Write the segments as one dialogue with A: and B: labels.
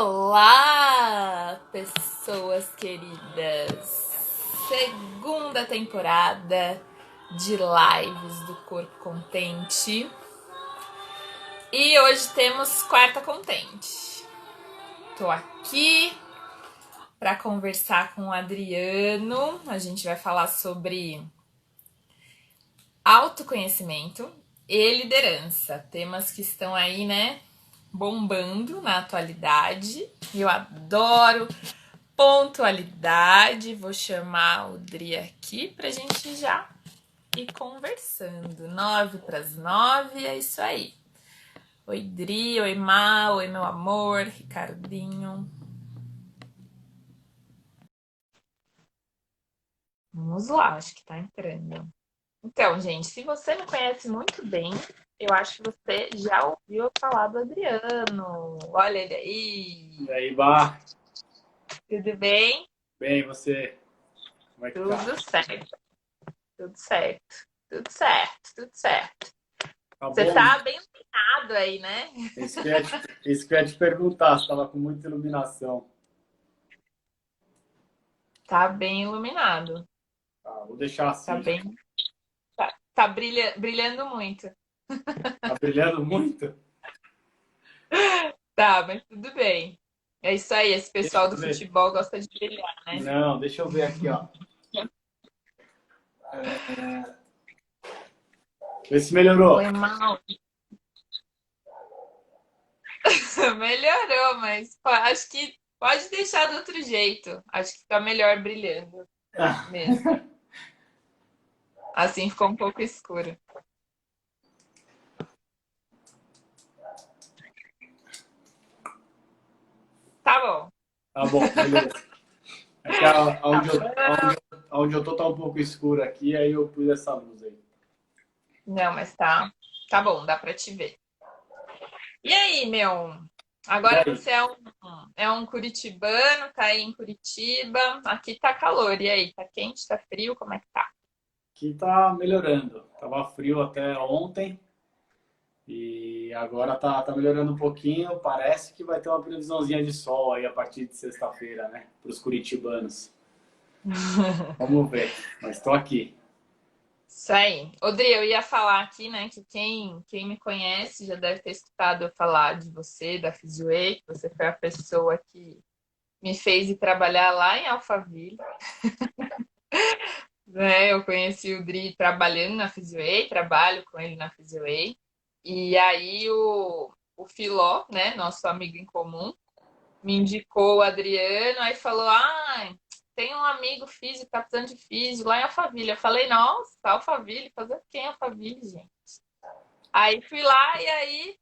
A: Olá, pessoas queridas! Segunda temporada de lives do Corpo Contente. E hoje temos quarta contente. Tô aqui para conversar com o Adriano. A gente vai falar sobre autoconhecimento e liderança. Temas que estão aí, né? Bombando na atualidade. Eu adoro pontualidade. Vou chamar o Dri aqui pra gente já ir conversando. 8:50, é isso aí. Oi, Dri, oi, Má, oi, meu amor, Ricardinho. Vamos lá, acho que tá entrando. Então, gente, se você me conhece muito bem, eu acho que você já ouviu eu falar do Adriano. Olha ele aí.
B: E aí, Bar?
A: Tudo bem?
B: Bem, você? Como é que tá?
A: Tudo certo, tudo certo, tudo certo, tudo certo.
B: Tá
A: Você
B: bom?
A: tá bem iluminado aí, né?
B: Isso que eu ia te perguntar, se tava com muita iluminação.
A: Tá bem iluminado.
B: Tá, vou deixar
A: Tá
B: assim.
A: bem. Tá brilhando muito.
B: Tá brilhando muito?
A: Tá, mas tudo bem. É isso aí, esse
B: Deixa
A: pessoal do
B: eu ver.
A: futebol gosta de brilhar, né?
B: Não, deixa eu ver aqui, ó. Vê se melhorou.
A: Foi mal. Melhorou, mas acho que pode deixar do outro jeito. Acho que fica melhor brilhando mesmo. Assim ficou um pouco escuro. Tá bom.
B: Tá bom, beleza. É que
A: Tá bom.
B: onde eu tô tá um pouco escuro aqui, aí eu pus essa luz aí.
A: Não, mas tá bom, dá pra te ver. E aí, meu?
B: E
A: Agora
B: aí?
A: você é um curitibano, tá aí em Curitiba. Aqui tá calor. E aí, tá quente, tá frio? Como é que tá?
B: Aqui tá melhorando. Tava frio até ontem. E agora tá melhorando um pouquinho. Parece que vai ter uma previsãozinha de sol aí a partir de sexta-feira, né? Para os curitibanos. Vamos ver. Mas estou aqui.
A: Isso aí. Odri, eu ia falar aqui, né, que quem me conhece já deve ter escutado eu falar de você, da Physioway, que você foi a pessoa que me fez ir trabalhar lá em Alphaville, né? Eu conheci o Dri trabalhando na Physioway, trabalho com ele na Physioway. E aí o Filó, né, nosso amigo em comum, me indicou o Adriano, aí falou: Ah, tem um amigo físico, que tá precisando de físico lá em Alphaville. Eu falei: Nossa, Alphaville, fazer o quê em Alphaville, gente? Aí fui lá e aí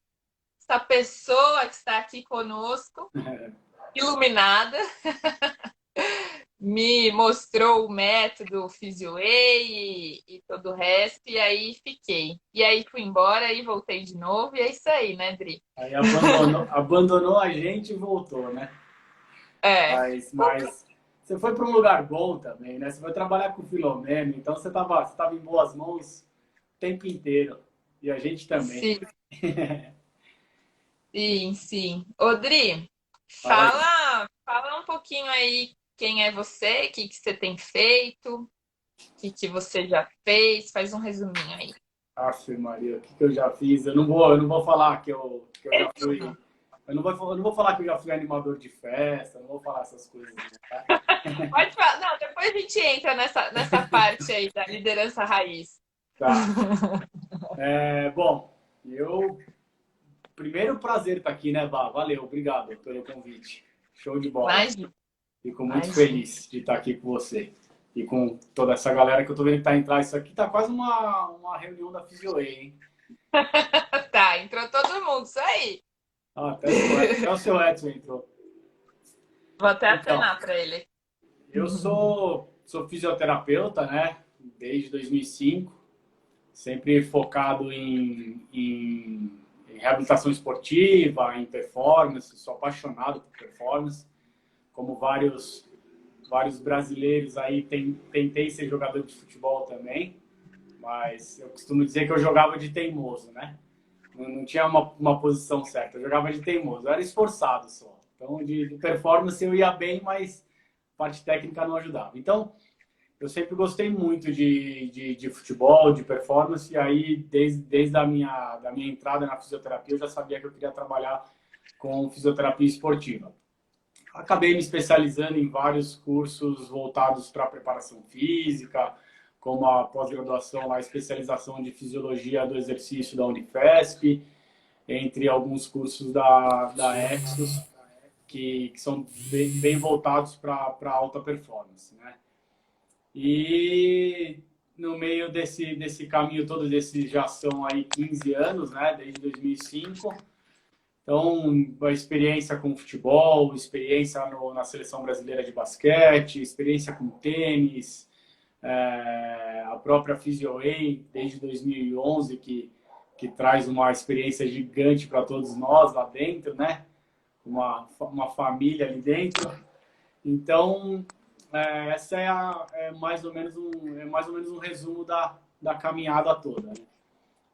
A: essa pessoa que está aqui conosco, iluminada, me mostrou o método Physioway e todo o resto, e aí fiquei. E aí fui embora e voltei de novo, e é isso aí, né, Dri?
B: Aí abandonou a gente e voltou, né?
A: É,
B: Mas você foi para um lugar bom também, né? Você foi trabalhar com o Filomeno, então você tava em boas mãos o tempo inteiro. E a gente também.
A: sim, sim, sim. Odri,
B: Fala aí.
A: fala um pouquinho aí quem é você, o que você tem feito, o que você já fez, faz um resuminho aí.
B: Aff, Maria, o que eu já fiz? Eu não vou falar que eu já fui. Eu não vou falar que eu já fui animador de festa, não vou falar essas coisas, tá?
A: Pode falar. Não, depois a gente entra nessa parte aí da liderança raiz.
B: Tá. Bom, eu. Primeiro prazer estar aqui, né, Vá? Valeu, obrigado pelo convite. Show de bola.
A: Imagina,
B: Fico muito
A: imagina.
B: feliz de estar aqui com você e com toda essa galera que eu tô vendo que tá entrando. Isso aqui tá quase uma reunião da Physioway, hein?
A: Tá, entrou todo mundo, isso aí.
B: Ah, até o seu Edson entrou.
A: Vou até
B: Então,
A: acenar para ele.
B: eu sou fisioterapeuta, né? Desde 2005, sempre focado em reabilitação esportiva, em performance. Sou apaixonado por performance. Como vários brasileiros aí, tentei ser jogador de futebol também, mas eu costumo dizer que eu jogava de teimoso, né? Não tinha uma posição certa, eu jogava de teimoso. Eu era esforçado só. Então, de performance eu ia bem, mas a parte técnica não ajudava. Então, eu sempre gostei muito de futebol, de performance, e aí, desde da minha entrada na fisioterapia, eu já sabia que eu queria trabalhar com fisioterapia esportiva. Acabei me especializando em vários cursos voltados para a preparação física, como a pós-graduação, a especialização de fisiologia do exercício da Unifesp, entre alguns cursos da Exos, que são bem voltados para alta performance, né? E no meio desse caminho todo, desses já são aí 15 anos, né? Desde 2005. Então, a experiência com futebol, experiência na seleção brasileira de basquete, experiência com tênis, a própria PhysioWay, desde 2011, que traz uma experiência gigante para todos nós lá dentro, né? Uma família ali dentro. Então, essa é mais ou menos um resumo da caminhada toda, né?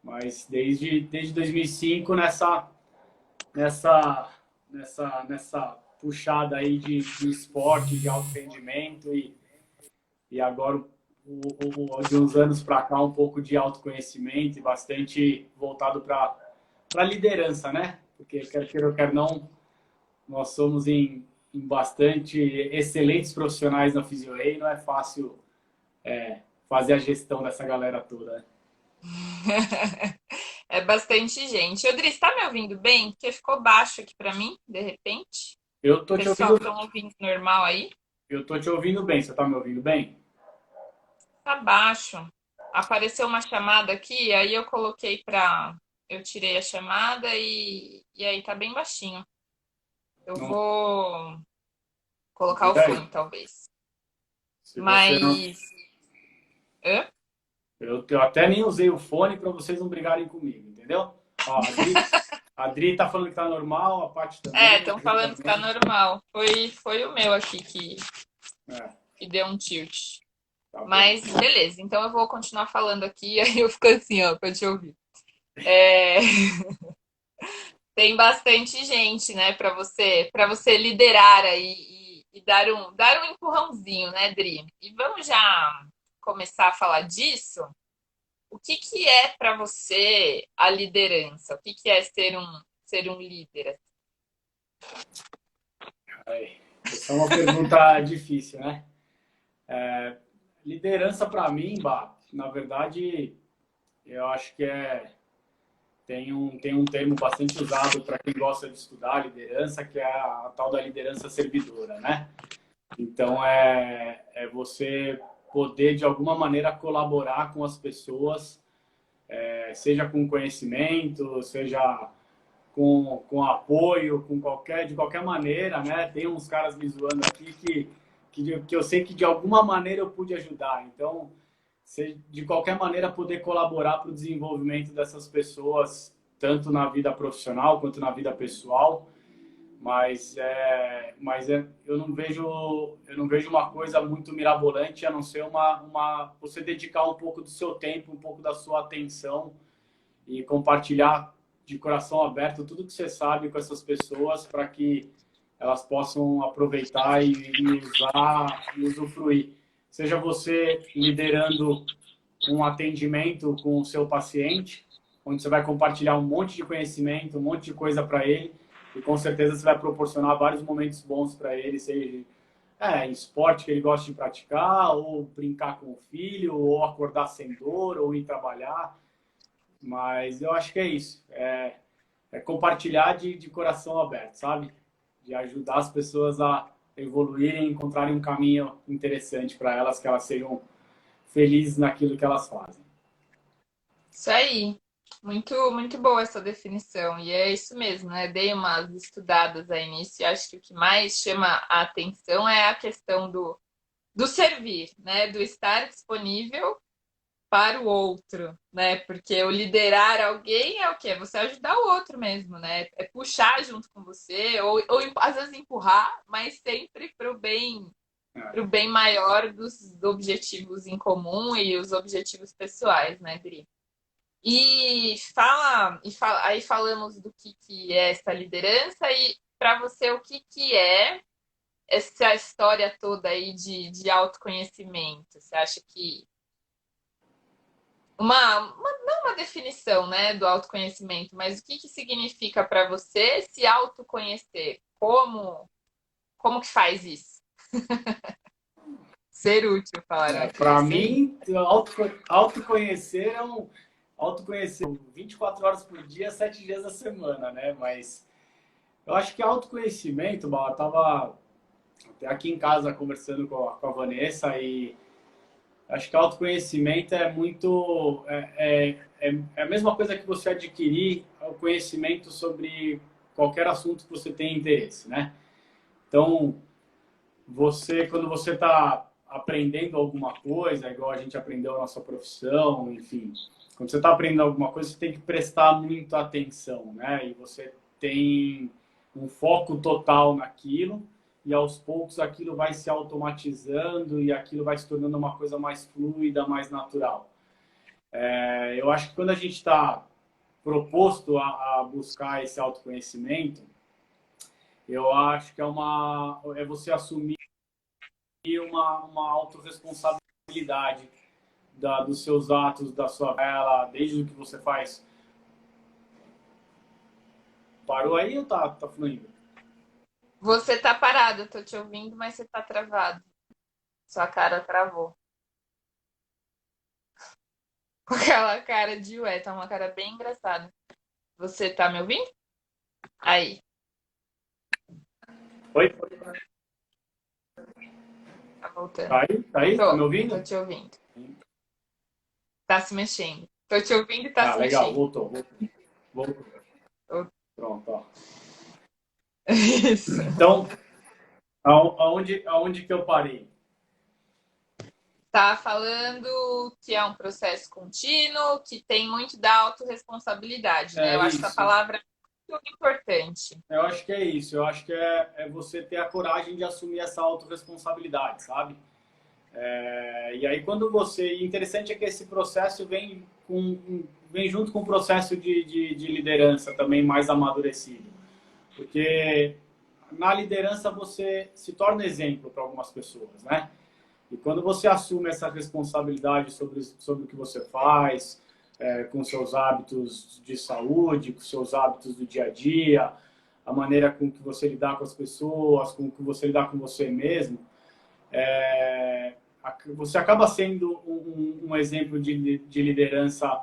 B: Mas desde 2005, nessa, nessa puxada aí de esporte, de alto rendimento e agora, de uns anos para cá, um pouco de autoconhecimento e bastante voltado para a liderança, né? Porque, quer queira ou quer não, nós somos em bastante excelentes profissionais na PhysioWay, não é fácil fazer a gestão dessa galera toda, né?
A: É bastante gente. Ô, Dri, tá me ouvindo bem? Porque ficou baixo aqui para mim, de repente.
B: Eu tô te
A: Pessoal,
B: ouvindo,
A: estão ouvindo normal aí?
B: eu tô te ouvindo bem. Você tá me ouvindo bem?
A: Tá baixo. Apareceu uma chamada aqui, aí eu coloquei pra. Eu tirei a chamada e aí tá bem baixinho. Eu
B: Não,
A: vou colocar o
B: vê aí.
A: fone, talvez.
B: Se você não,
A: Mas. Hã?
B: eu até nem usei o fone para vocês não brigarem comigo, entendeu? Ó, a Adri tá falando que tá normal, a Paty
A: É,
B: também, a
A: estão
B: Ju
A: falando que tá
B: também.
A: normal. Foi o meu aqui
B: É,
A: que deu um tilt.
B: tá bom.
A: Mas beleza, então eu vou continuar falando aqui, aí eu fico assim, ó, pra te ouvir. É, tem bastante gente, né, para você liderar aí e dar um empurrãozinho, né, Dri? E vamos já começar a falar disso. O que que é para você a liderança? O que que é ser um líder?
B: Aí. Essa é uma pergunta difícil, né? Liderança para mim, Bah, na verdade, eu acho que tem um termo bastante usado para quem gosta de estudar liderança, que é a tal da liderança servidora, né? Então, é você poder, de alguma maneira, colaborar com as pessoas, seja com conhecimento, seja com apoio, de qualquer maneira, né? Tem uns caras me zoando aqui que eu sei que de alguma maneira eu pude ajudar. Então, de qualquer maneira poder colaborar para o desenvolvimento dessas pessoas, tanto na vida profissional quanto na vida pessoal, eu não vejo uma coisa muito mirabolante a não ser você dedicar um pouco do seu tempo, um pouco da sua atenção e compartilhar de coração aberto tudo que você sabe com essas pessoas para que elas possam aproveitar e usar e usufruir. Seja você liderando um atendimento com o seu paciente, onde você vai compartilhar um monte de conhecimento, um monte de coisa para ele, e com certeza você vai proporcionar vários momentos bons para ele, seja em esporte que ele gosta de praticar, ou brincar com o filho, ou acordar sem dor, ou ir trabalhar. Mas eu acho que é isso. É compartilhar de coração aberto, sabe? De ajudar as pessoas a evoluírem, encontrarem um caminho interessante para elas, que elas sejam felizes naquilo que elas fazem.
A: Isso aí. Muito boa essa definição. E é isso mesmo, né? Dei umas estudadas aí nisso e acho que o que mais chama a atenção é a questão do servir, né? Do estar disponível para o outro, né? Porque o liderar alguém é o quê? Você ajudar o outro mesmo, né? É puxar junto com você, ou às vezes empurrar, mas sempre para o bem maior dos objetivos em comum e os objetivos pessoais, né, Dri? Aí falamos do que é essa liderança, e para você, o que que é essa história toda aí de autoconhecimento? Você acha que não uma definição, né, do autoconhecimento, mas o que que significa para você se autoconhecer? Como que faz isso? Ser útil, falaram aqui, é
B: Para
A: isso aí.
B: mim, autoconhecer é um autoconhecer 24 horas por dia, 7 dias da semana, né? Mas eu acho que autoconhecimento, eu estava até aqui em casa conversando com a Vanessa e acho que autoconhecimento é muito é a mesma coisa que você adquirir o conhecimento sobre qualquer assunto que você tenha interesse, né? Então, quando você está aprendendo alguma coisa, igual a gente aprendeu a nossa profissão, enfim, quando você está aprendendo alguma coisa, você tem que prestar muita atenção, né? E você tem um foco total naquilo, e aos poucos aquilo vai se automatizando e aquilo vai se tornando uma coisa mais fluida, mais natural. Eu acho que quando a gente está proposto a buscar esse autoconhecimento, eu acho que é você assumir uma autorresponsabilidade dos seus atos, da sua vela, desde o que você faz. Parou aí ou tá fluindo?
A: Você tá parado, eu tô te ouvindo, mas você tá travado. Sua cara travou. Com aquela cara de ué, tá uma cara bem engraçada. Você tá me ouvindo? Aí,
B: Oi?
A: tá voltando.
B: Tá aí? Tá aí? Tá me
A: Tô
B: ouvindo?
A: te ouvindo. Tá se mexendo. Tô te ouvindo e tá
B: Ah,
A: se
B: legal,
A: mexendo.
B: voltou.
A: Ô,
B: Pronto, ó.
A: isso.
B: Então, aonde que eu parei?
A: Tá falando que é um processo contínuo, que tem muito da autorresponsabilidade, né?
B: É
A: Eu acho essa
B: isso.
A: palavra muito importante.
B: Eu acho que é isso. Eu acho que é você ter a coragem de assumir essa autorresponsabilidade, sabe? E aí quando você... Interessante é que esse processo vem junto com o processo de liderança também mais amadurecido. Porque na liderança você se torna exemplo para algumas pessoas, né? E quando você assume essa responsabilidade sobre o que você faz, com seus hábitos de saúde, com seus hábitos do dia a dia, a maneira com que você lidar com as pessoas, com que você lidar com você mesmo, é, você acaba sendo um exemplo de liderança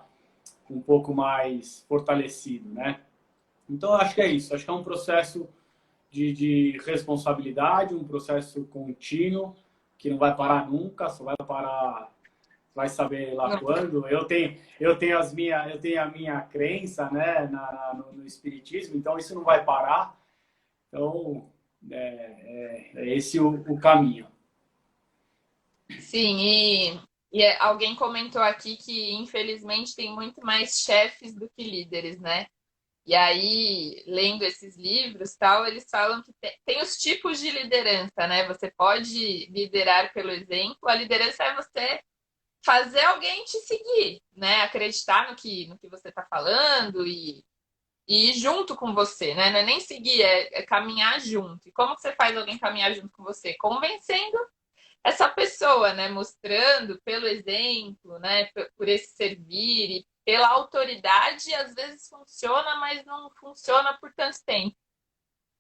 B: um pouco mais fortalecido, né? Então, eu acho que é isso. Acho que é um processo de responsabilidade, um processo contínuo, que não vai parar nunca, só vai parar, vai saber lá
A: Não.
B: quando. Eu tenho a minha crença, né, no espiritismo, então isso não vai parar. Então, é esse o caminho.
A: Sim, alguém comentou aqui que infelizmente tem muito mais chefes do que líderes, né? E aí, lendo esses livros, tal, eles falam que tem os tipos de liderança, né? Você pode liderar pelo exemplo. A liderança é você fazer alguém te seguir, né? Acreditar no que você está falando e ir junto com você, né? Não é nem seguir, é caminhar junto. E como que você faz alguém caminhar junto com você? Convencendo essa pessoa, né? Mostrando pelo exemplo, né? Por esse servir e pela autoridade, às vezes funciona, mas não funciona por tanto tempo,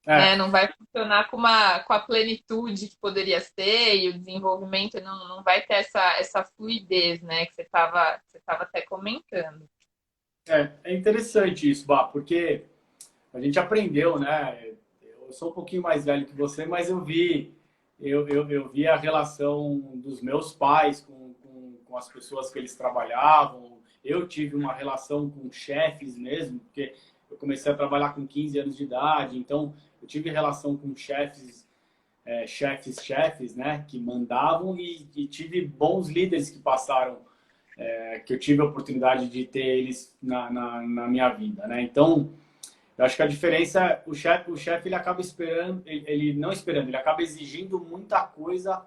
A: né?
B: É,
A: Não vai funcionar com a plenitude que poderia ser e o desenvolvimento não vai ter essa fluidez, né? Que você tava até comentando.
B: é interessante isso, Bah, porque a gente aprendeu, né? Eu sou um pouquinho mais velho que você, mas eu vi a relação dos meus pais com as pessoas que eles trabalhavam. Eu tive uma relação com chefes mesmo, porque eu comecei a trabalhar com 15 anos de idade, então eu tive relação com chefes, né, que mandavam e tive bons líderes que passaram, que eu tive a oportunidade de ter eles na minha vida, né? Então, eu acho que a diferença é o chefe ele acaba esperando, ele não esperando, ele acaba exigindo muita coisa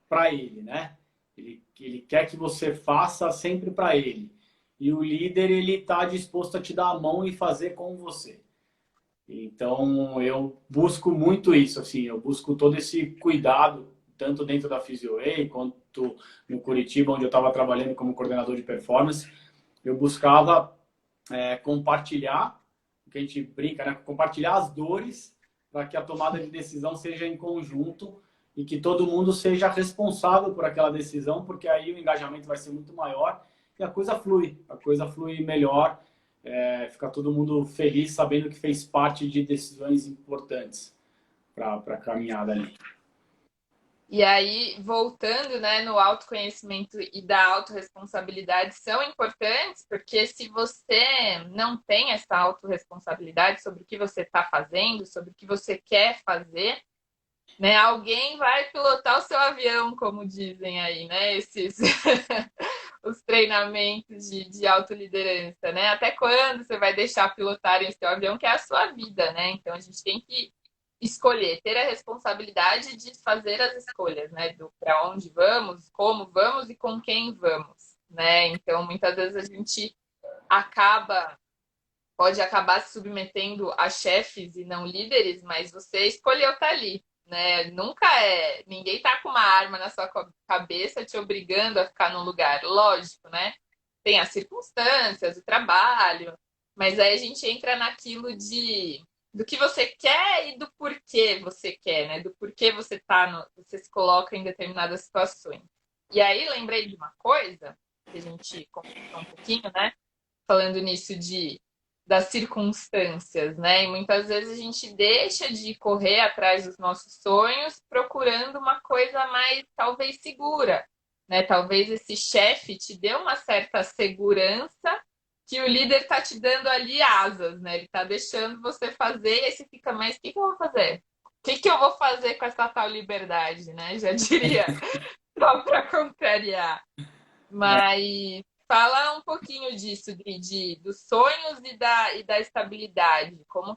B: para ele, né? Ele quer que você faça sempre para ele. E o líder, ele está disposto a te dar a mão e fazer com você. Então, eu busco muito isso, assim, eu busco todo esse cuidado, tanto dentro da PhysioWay, quanto no Curitiba, onde eu estava trabalhando como coordenador de performance. Eu buscava compartilhar, o que a gente brinca, né? Compartilhar as dores para que a tomada de decisão seja em conjunto e que todo mundo seja responsável por aquela decisão, porque aí o engajamento vai ser muito maior e a coisa flui melhor, fica todo mundo feliz sabendo que fez parte de decisões importantes para a caminhada ali.
A: E aí, voltando, né, no autoconhecimento e da autorresponsabilidade são importantes, porque se você não tem essa autorresponsabilidade sobre o que você está fazendo, sobre o que você quer fazer, né, alguém vai pilotar o seu avião, como dizem aí, né, esses os treinamentos de autoliderança, né? Até quando você vai deixar pilotarem o seu avião, que é a sua vida, né? Então a gente tem que escolher, ter a responsabilidade de fazer as escolhas, né? Do para onde vamos, como vamos e com quem vamos, né? Então muitas vezes a gente pode acabar se submetendo a chefes e não líderes, mas você escolheu estar ali, né? Nunca ninguém tá com uma arma na sua cabeça te obrigando a ficar num lugar, lógico, né? Tem as circunstâncias, o trabalho, mas aí a gente entra naquilo de do que você quer e do porquê você quer, né? Do porquê você se coloca em determinadas situações. E aí lembrei de uma coisa que a gente conversou um pouquinho, né? Falando nisso das circunstâncias, né? E muitas vezes a gente deixa de correr atrás dos nossos sonhos procurando uma coisa mais talvez segura, né? Talvez esse chefe te dê uma certa segurança que o líder está te dando ali asas, né? Ele está deixando você fazer e aí você fica, mas o que que eu vou fazer? O que que eu vou fazer com essa tal liberdade, né? Já diria, só para contrariar. Mas fala um pouquinho disso, dos sonhos e da estabilidade. Como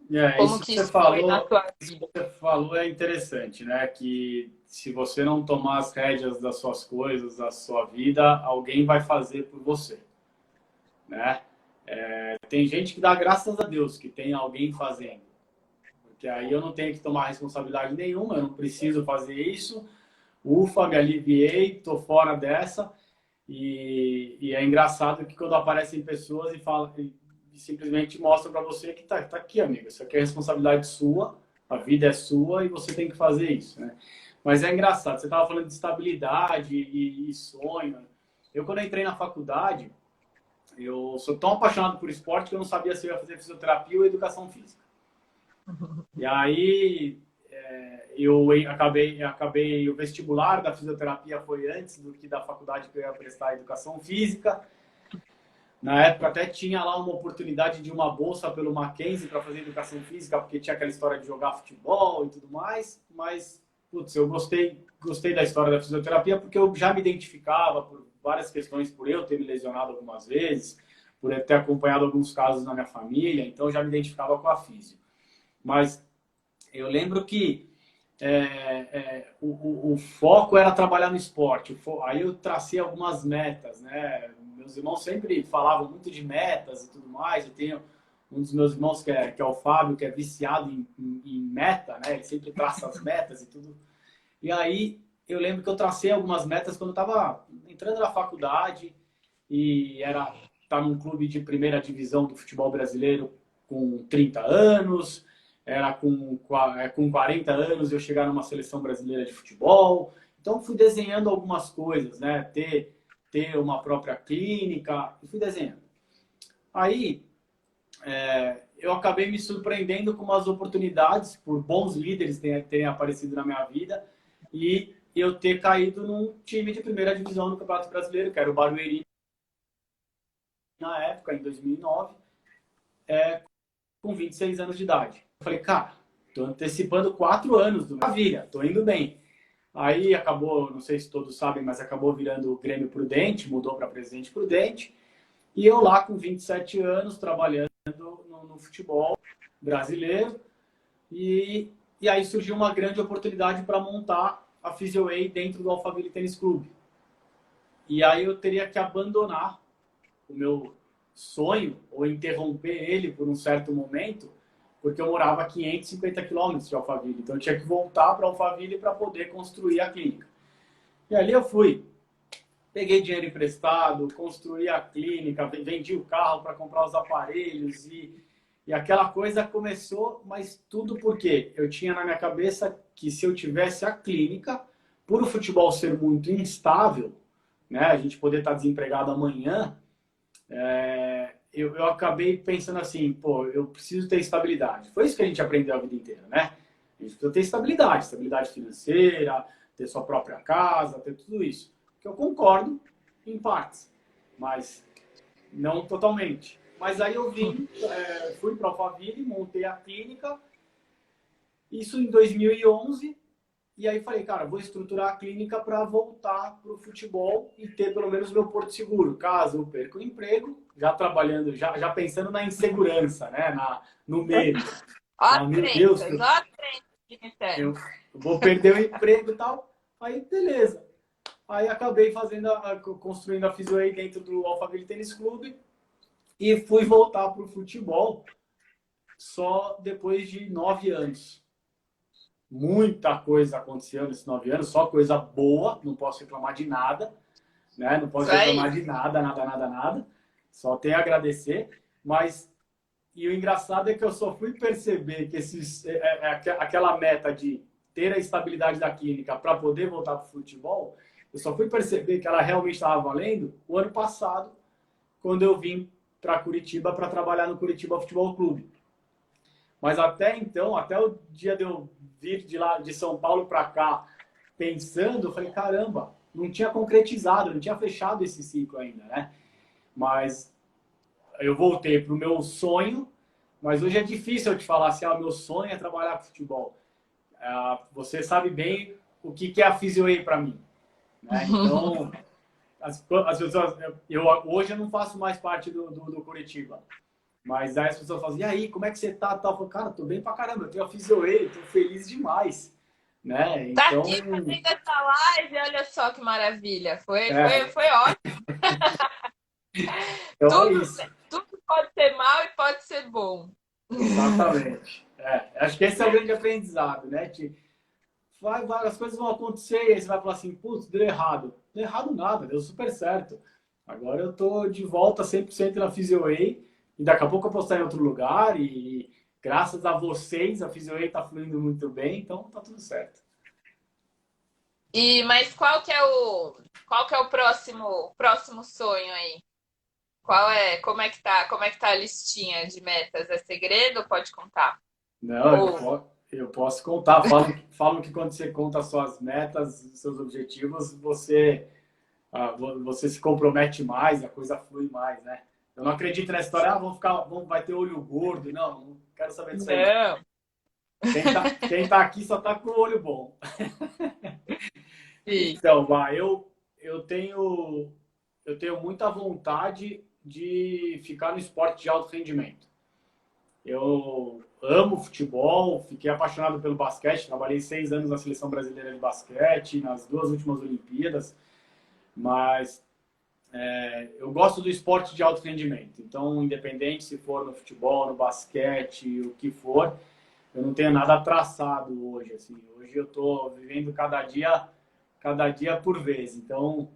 B: Isso
A: que isso foi na tua
B: que
A: vida?
B: você falou é interessante, né? Que se você não tomar as rédeas das suas coisas, da sua vida, alguém vai fazer por você, né? Tem gente que dá graças a Deus que tem alguém fazendo, porque aí eu não tenho que tomar responsabilidade nenhuma, eu não preciso fazer isso. Ufa, me aliviei, tô fora dessa. E é engraçado que quando aparecem pessoas e simplesmente mostram para você que tá aqui, amigo. Isso aqui é responsabilidade sua, a vida é sua e você tem que fazer isso, né? Mas é engraçado, você estava falando de estabilidade e sonho. Eu, quando entrei na faculdade, eu sou tão apaixonado por esporte que eu não sabia se eu ia fazer fisioterapia ou educação física. E aí o vestibular da fisioterapia foi antes do que da faculdade que eu ia prestar educação física. Na época até tinha lá uma oportunidade de uma bolsa pelo Mackenzie para fazer educação física, porque tinha aquela história de jogar futebol e tudo mais, mas putz, eu gostei da história da fisioterapia porque eu já me identificava por várias questões, por eu ter me lesionado algumas vezes, por eu ter acompanhado alguns casos na minha família, então eu já me identificava com a física. Mas eu lembro que o foco era trabalhar no esporte. Aí eu tracei algumas metas, né? Meus irmãos sempre falavam muito de metas e tudo mais. Eu tenho um dos meus irmãos que é o Fábio, que é viciado em meta, né? Ele sempre traça as metas e tudo. E aí eu lembro que eu tracei algumas metas quando eu estava entrando na faculdade e era estar num clube de primeira divisão do futebol brasileiro com 30 anos, era com 40 anos eu chegar numa seleção brasileira de futebol. Então fui desenhando algumas coisas, né? Ter uma própria clínica, e fui desenhando. Aí eu acabei me surpreendendo com umas oportunidades, por bons líderes terem aparecido na minha vida, e eu ter caído num time de primeira divisão no Campeonato Brasileiro, que era o Barueri, na época, em 2009, com 26 anos de idade. Eu falei, cara, tô antecipando 4 anos do Maravilha, tô indo bem. Aí acabou, não sei se todos sabem, mas acabou virando o Grêmio Prudente, mudou para Presidente Prudente. E eu lá com 27 anos, trabalhando no futebol brasileiro. E aí surgiu uma grande oportunidade para montar a PhysioWay dentro do Alphaville Tênis Clube. E aí eu teria que abandonar o meu sonho ou interromper ele por um certo momento, porque eu morava a 550 quilômetros de Alphaville. Então eu tinha que voltar para Alphaville para poder construir a clínica. E ali eu fui. Peguei dinheiro emprestado, construí a clínica, vendi o carro para comprar os aparelhos e aquela coisa começou, mas tudo porque eu tinha na minha cabeça que se eu tivesse a clínica, por o futebol ser muito instável, né, a gente poder estar desempregado amanhã, eu acabei pensando assim, pô, eu preciso ter estabilidade. Foi isso que a gente aprendeu a vida inteira, né? A gente precisa ter estabilidade, estabilidade financeira, ter sua própria casa, ter tudo isso. Que eu concordo em partes, mas não totalmente. Mas aí eu vim, fui para Alphaville, montei a clínica, isso em 2011, e aí falei, cara, vou estruturar a clínica para voltar para o futebol e ter pelo menos meu porto seguro. Caso eu perca o emprego, já trabalhando, já pensando na insegurança, né? No medo.
A: Ó
B: Ah, meu Deus,
A: crenças, ó crenças
B: eu
A: limitando.
B: vou perder o emprego e tal. Aí, beleza. Aí acabei construindo a Physioay dentro do Alphaville Tênis Clube e fui voltar para o futebol só depois de 9 anos. Muita coisa aconteceu nesses 9 anos, só coisa boa, não posso reclamar de nada, né? Não
A: Isso
B: posso
A: aí.
B: reclamar de nada, nada, nada, nada. Só tenho a agradecer. Mas e o engraçado é que eu só fui perceber que aquela meta de ter a estabilidade da clínica para poder voltar para o futebol, eu só fui perceber que ela realmente estava valendo o ano passado, quando eu vim para Curitiba para trabalhar no Curitiba Futebol Clube. Mas até então, até o dia de eu vir de lá de São Paulo para cá, pensando, eu falei, caramba, não tinha concretizado, não tinha fechado esse ciclo ainda, né? Mas eu voltei para o meu sonho, mas hoje é difícil eu te falar assim, o meu sonho é trabalhar com futebol. Você sabe bem o que é a Physioay para mim, né? Então, as pessoas, hoje eu não faço mais parte do Curitiba, mas aí as pessoas falam, e aí, como é que você tá? Eu falo, cara, tô bem pra caramba, eu tenho a Physioay, tô feliz demais, né?
A: Tá
B: Então,
A: aqui fazendo essa live, olha só que maravilha. Foi,
B: é,
A: foi, foi ótimo.
B: então é
A: Tudo,
B: isso.
A: tudo pode ser mal e pode ser bom.
B: Exatamente. Acho que esse é o grande aprendizado, né? As coisas vão acontecer e aí você vai falar assim, putz, deu errado. Deu errado nada, deu super certo. Agora eu tô de volta 100% na Physioay e daqui a pouco eu posso estar em outro lugar e graças a vocês a Physioay tá fluindo muito bem, então tá tudo certo.
A: Mas qual que é o próximo sonho aí? Como é que tá a listinha de metas? É segredo ou pode contar?
B: Não,
A: Ou
B: eu posso contar. Falam que quando você conta suas metas, seus objetivos, você se compromete mais, a coisa flui mais, né? Eu não acredito nessa história, vai ter olho gordo. Não, não quero saber disso aí, não.
A: não.
B: Quem tá aqui só tá com o olho bom.
A: Sim.
B: Então, eu tenho muita vontade de ficar no esporte de alto rendimento. Eu amo futebol, fiquei apaixonado pelo basquete, trabalhei 6 anos na seleção brasileira de basquete, nas 2 últimas Olimpíadas, mas eu gosto do esporte de alto rendimento. Então, independente se for no futebol, no basquete, o que for, eu não tenho nada traçado hoje. Assim. Hoje eu estou vivendo cada dia por vez. Então,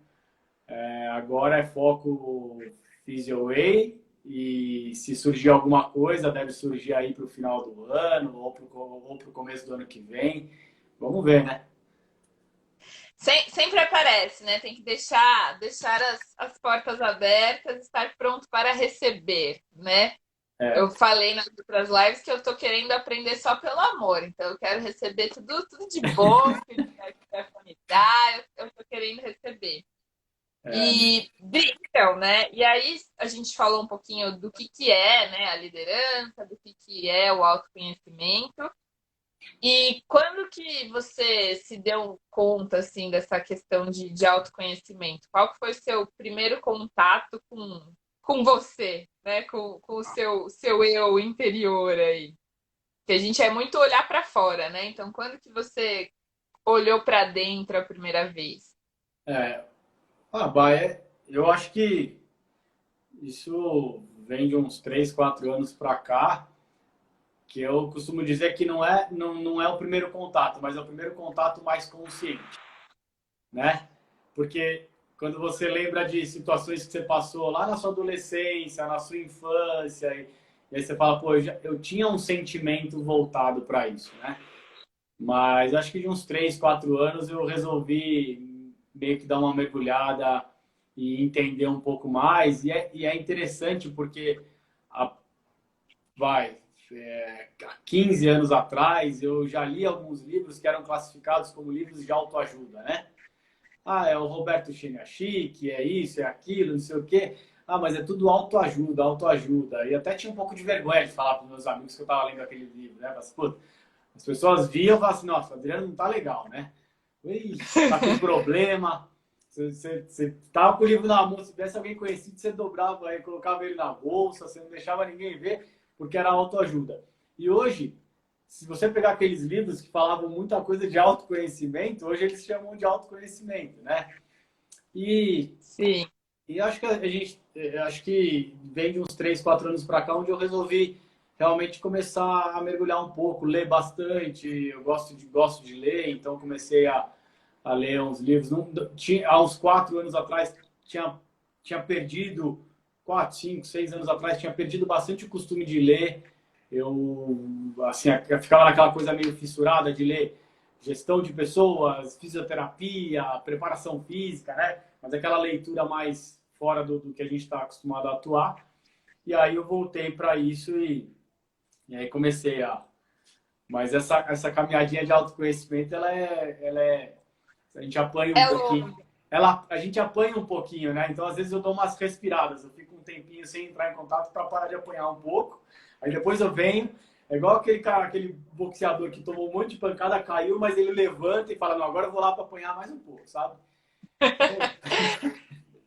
B: agora é foco Physioay e se surgir alguma coisa, deve surgir aí para o final do ano ou para o começo do ano que vem. Vamos ver, né?
A: Sempre aparece, né? Tem que deixar as portas abertas, estar pronto para receber, né?
B: É,
A: Eu falei nas outras lives que eu tô querendo aprender só pelo amor, então eu quero receber tudo de bom que o universo me dá, eu tô querendo receber.
B: é,
A: E, então, né? E aí a gente falou um pouquinho do que é, né, a liderança, do que é o autoconhecimento. E quando que você se deu conta, assim, dessa questão de autoconhecimento? Qual que foi o seu primeiro contato com você, né? Com o seu eu interior aí? Que a gente é muito olhar para fora, né? Então, quando que você olhou para dentro a primeira vez?
B: é. Eu acho que Isso vem de uns 3, 4 anos para cá, que eu costumo dizer que não é o primeiro contato, mas é o primeiro contato mais consciente, né? Porque quando você lembra de situações que você passou lá na sua adolescência, na sua infância, e aí você fala, pô, eu tinha um sentimento voltado para isso, né? Mas acho que de uns 3, 4 anos eu resolvi meio que dar uma mergulhada e entender um pouco mais. E é interessante porque a, vai, há 15 anos atrás eu já li alguns livros que eram classificados como livros de autoajuda, né? Ah, é o Roberto Chiniachi, é isso, é aquilo, não sei o quê. Ah, mas é tudo autoajuda, autoajuda. E até tinha um pouco de vergonha de falar para os meus amigos que eu estava lendo aquele livro, né? Mas, pô, as pessoas viam e falavam assim, nossa, o Adriano não tá legal, né? Ixi, tá com problema. Você tava com o livro na mão, se tivesse alguém conhecido, você dobrava aí, colocava ele na bolsa, você não deixava ninguém ver, porque era autoajuda. E hoje, se você pegar aqueles livros que falavam muita coisa de autoconhecimento, hoje eles chamam de autoconhecimento, né? E,
A: Sim.
B: e acho que acho que vem de uns 3, 4 anos para cá, onde eu resolvi realmente começar a mergulhar um pouco, ler bastante. Eu gosto de ler, então comecei a ler uns livros. Não, tinha, há uns 4 anos atrás tinha perdido, 4, 5, 6 anos atrás, tinha perdido bastante o costume de ler. Eu, assim, eu ficava naquela coisa meio fissurada de ler gestão de pessoas, fisioterapia, preparação física, né? Mas aquela leitura mais fora do que a gente está acostumado a atuar. E aí eu voltei para isso e aí comecei a. Mas essa caminhadinha de autoconhecimento, ela é. A gente apanha um
A: É
B: pouquinho.
A: longo.
B: A gente apanha um pouquinho, né? Então, às vezes, eu dou umas respiradas. Eu fico um tempinho sem entrar em contato para parar de apanhar um pouco. Aí depois eu venho. É igual aquele cara, aquele boxeador que tomou um monte de pancada, caiu, mas ele levanta e fala: não, agora eu vou lá para apanhar mais um pouco, sabe? Então,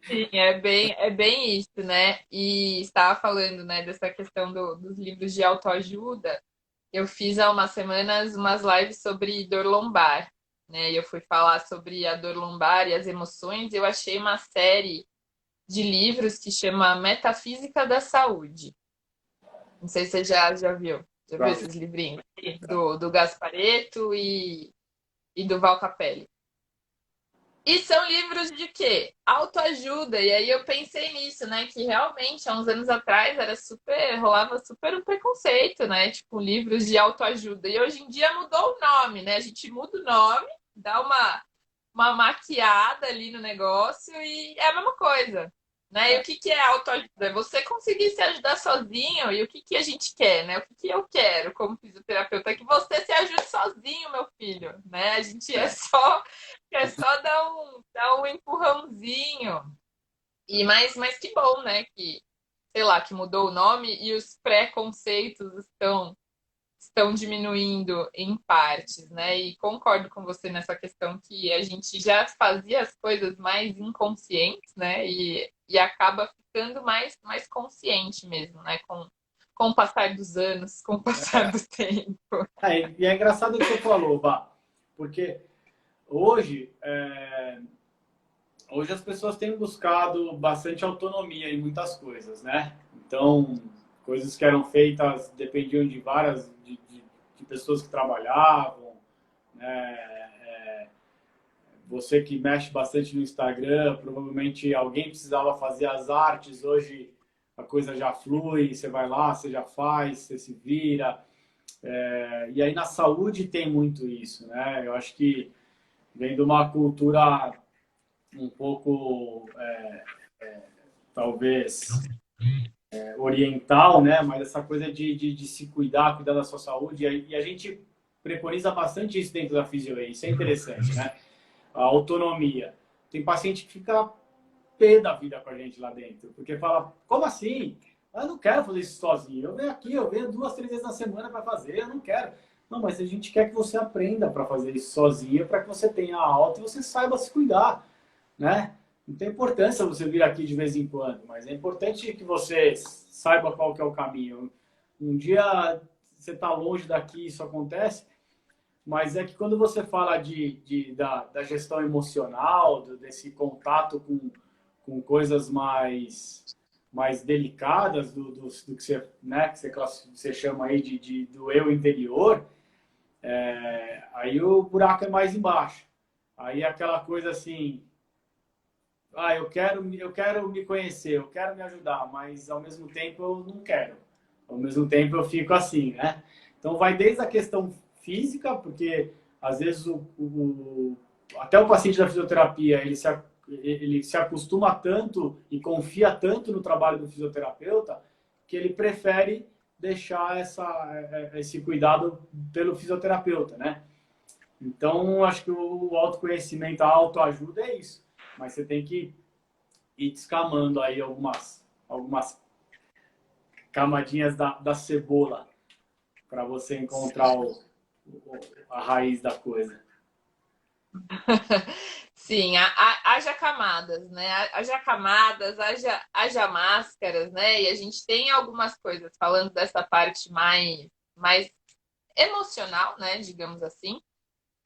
A: Sim, é bem isso, né? E estava falando, né, dessa questão dos livros de autoajuda. Eu fiz há umas semanas umas lives sobre dor lombar, né? E eu fui falar sobre a dor lombar e as emoções. E eu achei uma série de livros que chama Metafísica da Saúde. Não sei se você já viu. Já viu esses livrinhos? Do Gasparetto e do Val Capelli. E são livros de quê? Autoajuda. E aí eu pensei nisso, né? Que realmente, há uns anos atrás, rolava super um preconceito, né? Tipo, livros de autoajuda. E hoje em dia mudou o nome, né? A gente muda o nome, dá uma maquiada ali no negócio e é a mesma coisa. Né? E o que, que é autoajuda? É você conseguir se ajudar sozinho e o que, que a gente quer, né? O que, que eu quero como fisioterapeuta? É que você se ajude sozinho, meu filho, né? A gente é só dar um empurrãozinho. Mas que bom, né? Que, sei lá, que mudou o nome e os preconceitos estão diminuindo em partes, né? E concordo com você nessa questão que a gente já fazia as coisas mais inconscientes, né? E acaba ficando mais consciente mesmo, né? Com o passar dos anos, com o passar do tempo.
B: e é engraçado o que você falou, Bá, porque hoje, hoje as pessoas têm buscado bastante autonomia em muitas coisas, né? Então, coisas que eram feitas dependiam de de pessoas que trabalhavam, né? Você que mexe bastante no Instagram, provavelmente alguém precisava fazer as artes, hoje a coisa já flui, você vai lá, você já faz, você se vira. E aí na saúde tem muito isso, né? Eu acho que vem de uma cultura um pouco, talvez, oriental, né? Mas essa coisa de se cuidar, cuidar da sua saúde. E a gente preconiza bastante isso dentro da Physio. Isso é interessante, né? A autonomia. Tem paciente que fica pé da vida com a gente lá dentro, porque fala, como assim? Eu não quero fazer isso sozinho. Eu venho aqui, eu venho 2, 3 vezes na semana para fazer, eu não quero. Não, mas a gente quer que você aprenda para fazer isso sozinho, para que você tenha a alta e você saiba se cuidar, né? Não tem importância você vir aqui de vez em quando, mas é importante que você saiba qual que é o caminho. Um dia você está longe daqui, isso acontece, mas é que quando você fala da gestão emocional, desse contato com coisas mais mais delicadas do que você, né, você chama aí do eu interior, aí o buraco é mais embaixo. Aí aquela coisa assim, eu quero me conhecer, eu quero me ajudar, mas ao mesmo tempo eu não quero. Ao mesmo tempo eu fico assim, né? Então vai desde a questão física, porque às vezes até o paciente da fisioterapia, ele se acostuma tanto e confia tanto no trabalho do fisioterapeuta que ele prefere deixar esse cuidado pelo fisioterapeuta, né? Então, acho que o autoconhecimento, a autoajuda é isso. Mas você tem que ir descamando aí algumas camadinhas da cebola para você encontrar a raiz da coisa.
A: Sim, haja camadas, né? Haja camadas, haja máscaras, né? E a gente tem algumas coisas falando dessa parte mais emocional, né? Digamos assim.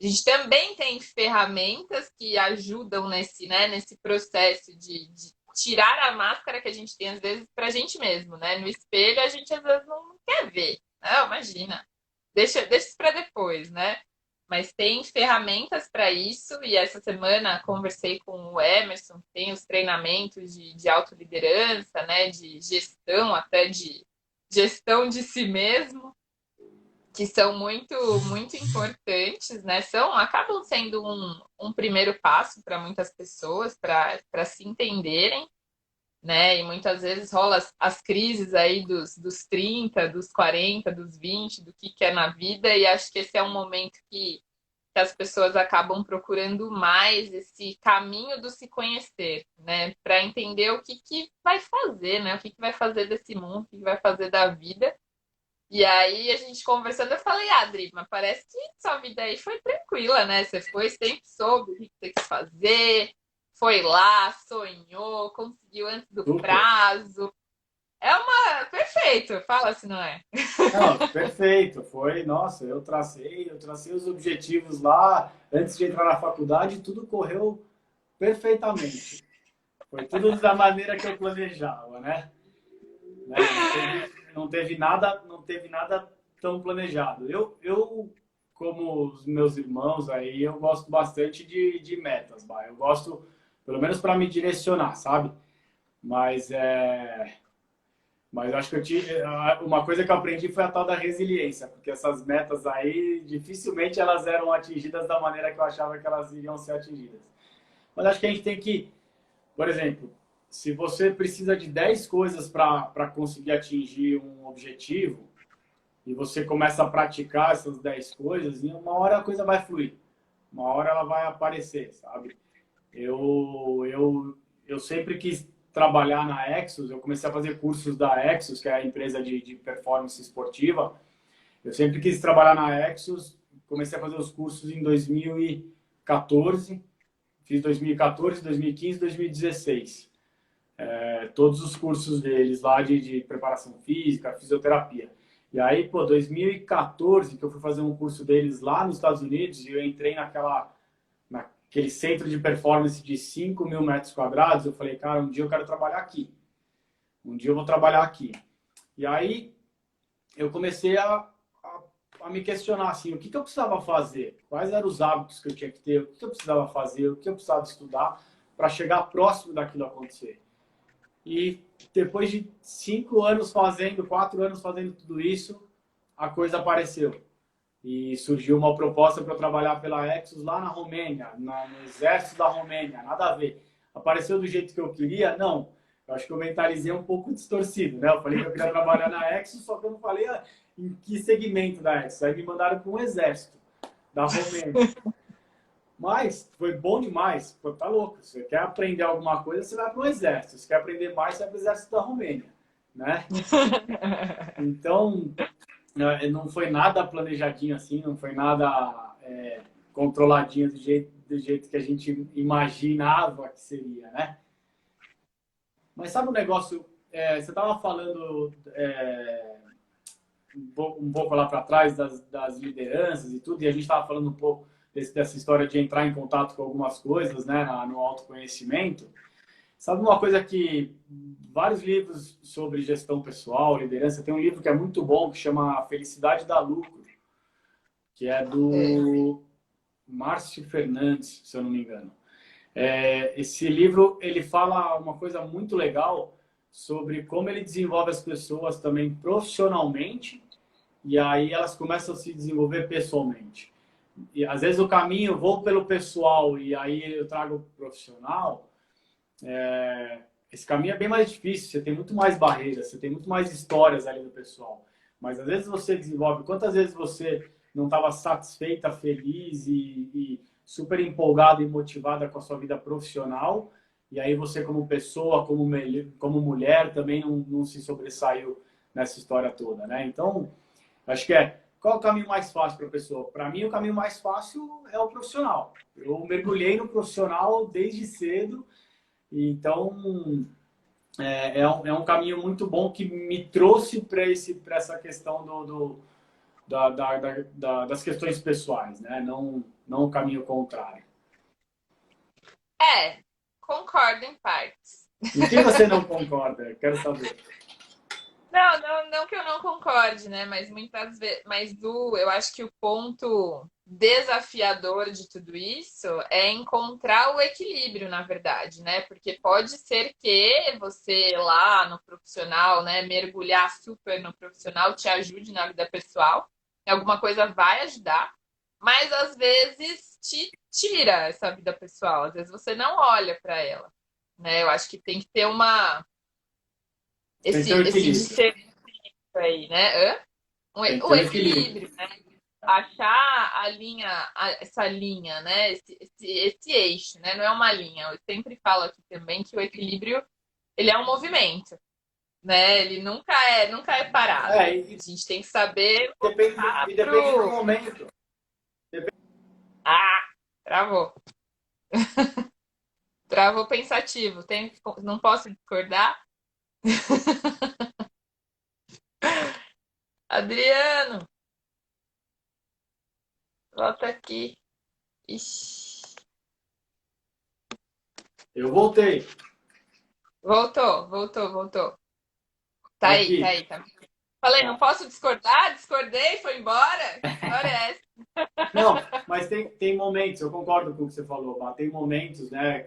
A: A gente também tem ferramentas que ajudam nesse processo de tirar a máscara que a gente tem, às vezes, para a gente mesmo, né? No espelho, a gente às vezes não quer ver. Não, imagina. Deixa isso para depois, né? Mas tem ferramentas para isso, e essa semana conversei com o Emerson, tem os treinamentos de autoliderança, né? De gestão, até de gestão de si mesmo, que são muito importantes, né? Acabam sendo um primeiro passo para muitas pessoas para se entenderem, né? E muitas vezes rola as crises aí dos 30, dos 40, dos 20, do que é na vida, e acho que esse é um momento que as pessoas acabam procurando mais esse caminho do se conhecer, né? Para entender o que vai fazer, né? O que vai fazer desse mundo, o que vai fazer da vida. E aí, a gente conversando, eu falei, Adri, mas parece que sua vida aí foi tranquila, né? Você foi, sempre soube o que você quis fazer, foi lá, sonhou, conseguiu antes do
B: Super.
A: prazo. É uma... Perfeito, fala se não é.
B: Não, perfeito. Foi, nossa, eu tracei os objetivos lá antes de entrar na faculdade, e tudo correu perfeitamente. Foi tudo da maneira que eu planejava, né? Não teve nada tão planejado. Como os meus irmãos aí, eu gosto bastante de metas, bah. Eu gosto, pelo menos para me direcionar, sabe? Mas mas acho que uma coisa que eu aprendi foi a tal da resiliência, porque essas metas aí dificilmente elas eram atingidas da maneira que eu achava que elas iriam ser atingidas. Mas acho que a gente tem que, por exemplo, se você precisa de 10 coisas para conseguir atingir um objetivo, e você começa a praticar essas 10 coisas, e uma hora a coisa vai fluir. Uma hora ela vai aparecer, sabe? Eu sempre quis trabalhar na Exos, eu comecei a fazer cursos da Exos, que é a empresa de performance esportiva. Eu sempre quis trabalhar na Exos, comecei a fazer os cursos em 2014, fiz 2014, 2015, 2016. Todos os cursos deles lá de preparação física, fisioterapia. E aí, pô, 2014, que eu fui fazer um curso deles lá nos Estados Unidos, e eu entrei naquele centro de performance de 5.000 metros quadrados, eu falei, cara, um dia eu quero trabalhar aqui. Um dia eu vou trabalhar aqui. E aí, eu comecei a me questionar, assim, o que eu precisava fazer? Quais eram os hábitos que eu tinha que ter? O que eu precisava fazer? O que eu precisava estudar para chegar próximo daquilo acontecer? E depois de 5 anos fazendo, 4 anos fazendo tudo isso, a coisa apareceu. E surgiu uma proposta para eu trabalhar pela Exos lá na Romênia, no exército da Romênia, nada a ver. Apareceu do jeito que eu queria? Não. Eu acho que eu mentalizei um pouco distorcido, né? Eu falei que eu queria trabalhar na Exos, só que eu não falei em que segmento da Exos. Aí me mandaram para um exército da Romênia. Mas foi bom demais. Pô, tá louco. Se você quer aprender alguma coisa, você vai para o exército. Se você quer aprender mais, você vai para o exército da Romênia, né? Então, não foi nada planejadinho assim, não foi nada controladinho do jeito que a gente imaginava que seria, né? Mas sabe um negócio? Você estava falando um pouco lá para trás das lideranças e tudo, e a gente estava falando um pouco dessa história de entrar em contato com algumas coisas, né, no autoconhecimento. Sabe uma coisa que vários livros sobre gestão pessoal, liderança, tem um livro que é muito bom que chama Felicidade dá Lucro, que é
A: É.
B: do Márcio Fernandes, se eu não me engano. Esse livro ele fala uma coisa muito legal sobre como ele desenvolve as pessoas também profissionalmente e aí elas começam a se desenvolver pessoalmente. E às vezes o caminho vou pelo pessoal e aí eu trago o profissional. Esse caminho é bem mais difícil, você tem muito mais barreiras, você tem muito mais histórias ali do pessoal. Mas às vezes você desenvolve. Quantas vezes você não estava satisfeita, feliz e super empolgada e motivada com a sua vida profissional? E aí você, como pessoa, como mulher, também não se sobressaiu nessa história toda, né? Então, acho que qual é o caminho mais fácil para a pessoa? Para mim, o caminho mais fácil é o profissional. Eu mergulhei no profissional desde cedo, então é um caminho muito bom que me trouxe para essa questão das questões pessoais, né? Não o caminho contrário.
A: É, concordo em partes.
B: E o que você não concorda? Quero saber.
A: Não, não, não que eu não concorde, né? Mas muitas vezes, eu acho que o ponto desafiador de tudo isso é encontrar o equilíbrio, na verdade, né? Porque pode ser que você lá no profissional, né, mergulhar super no profissional te ajude na vida pessoal, e alguma coisa vai ajudar, mas às vezes te tira essa vida pessoal, às vezes você não olha para ela, né? Eu acho que tem que ter
B: Tem que ter um
A: esse
B: equilíbrio.
A: discernimento aí, né?
B: Tem que ter
A: O
B: um equilíbrio.
A: equilíbrio, né? Achar essa linha, né? Esse eixo, né? Não é uma linha. Eu sempre falo aqui também que o equilíbrio ele é um movimento, né? Ele nunca é parado.
B: E
A: A gente tem que saber
B: depende,
A: voltar
B: e depende do
A: pro.
B: momento.
A: Ah, travou. Travou pensativo. Não posso discordar? Adriano, volta aqui. Ixi.
B: Eu voltei.
A: Voltou.
B: Tô
A: Tá
B: aqui.
A: aí, tá. Falei, não
B: Tá.
A: posso discordar, discordei, foi embora. Que história é essa?
B: Não, mas tem momentos, eu concordo com o que você falou, Bá. Tem momentos, né,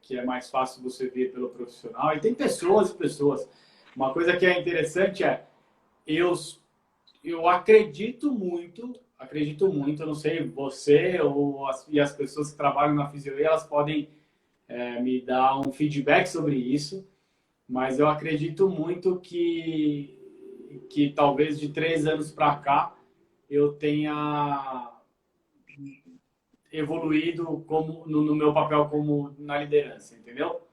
B: que é mais fácil você ver pelo profissional. E tem pessoas e pessoas. Uma coisa que é interessante eu, eu acredito muito, eu não sei, você e as pessoas que trabalham na Fisionomia, elas podem me dar um feedback sobre isso, mas eu acredito muito que talvez de 3 anos para cá eu tenha evoluído como no meu papel como na liderança, entendeu?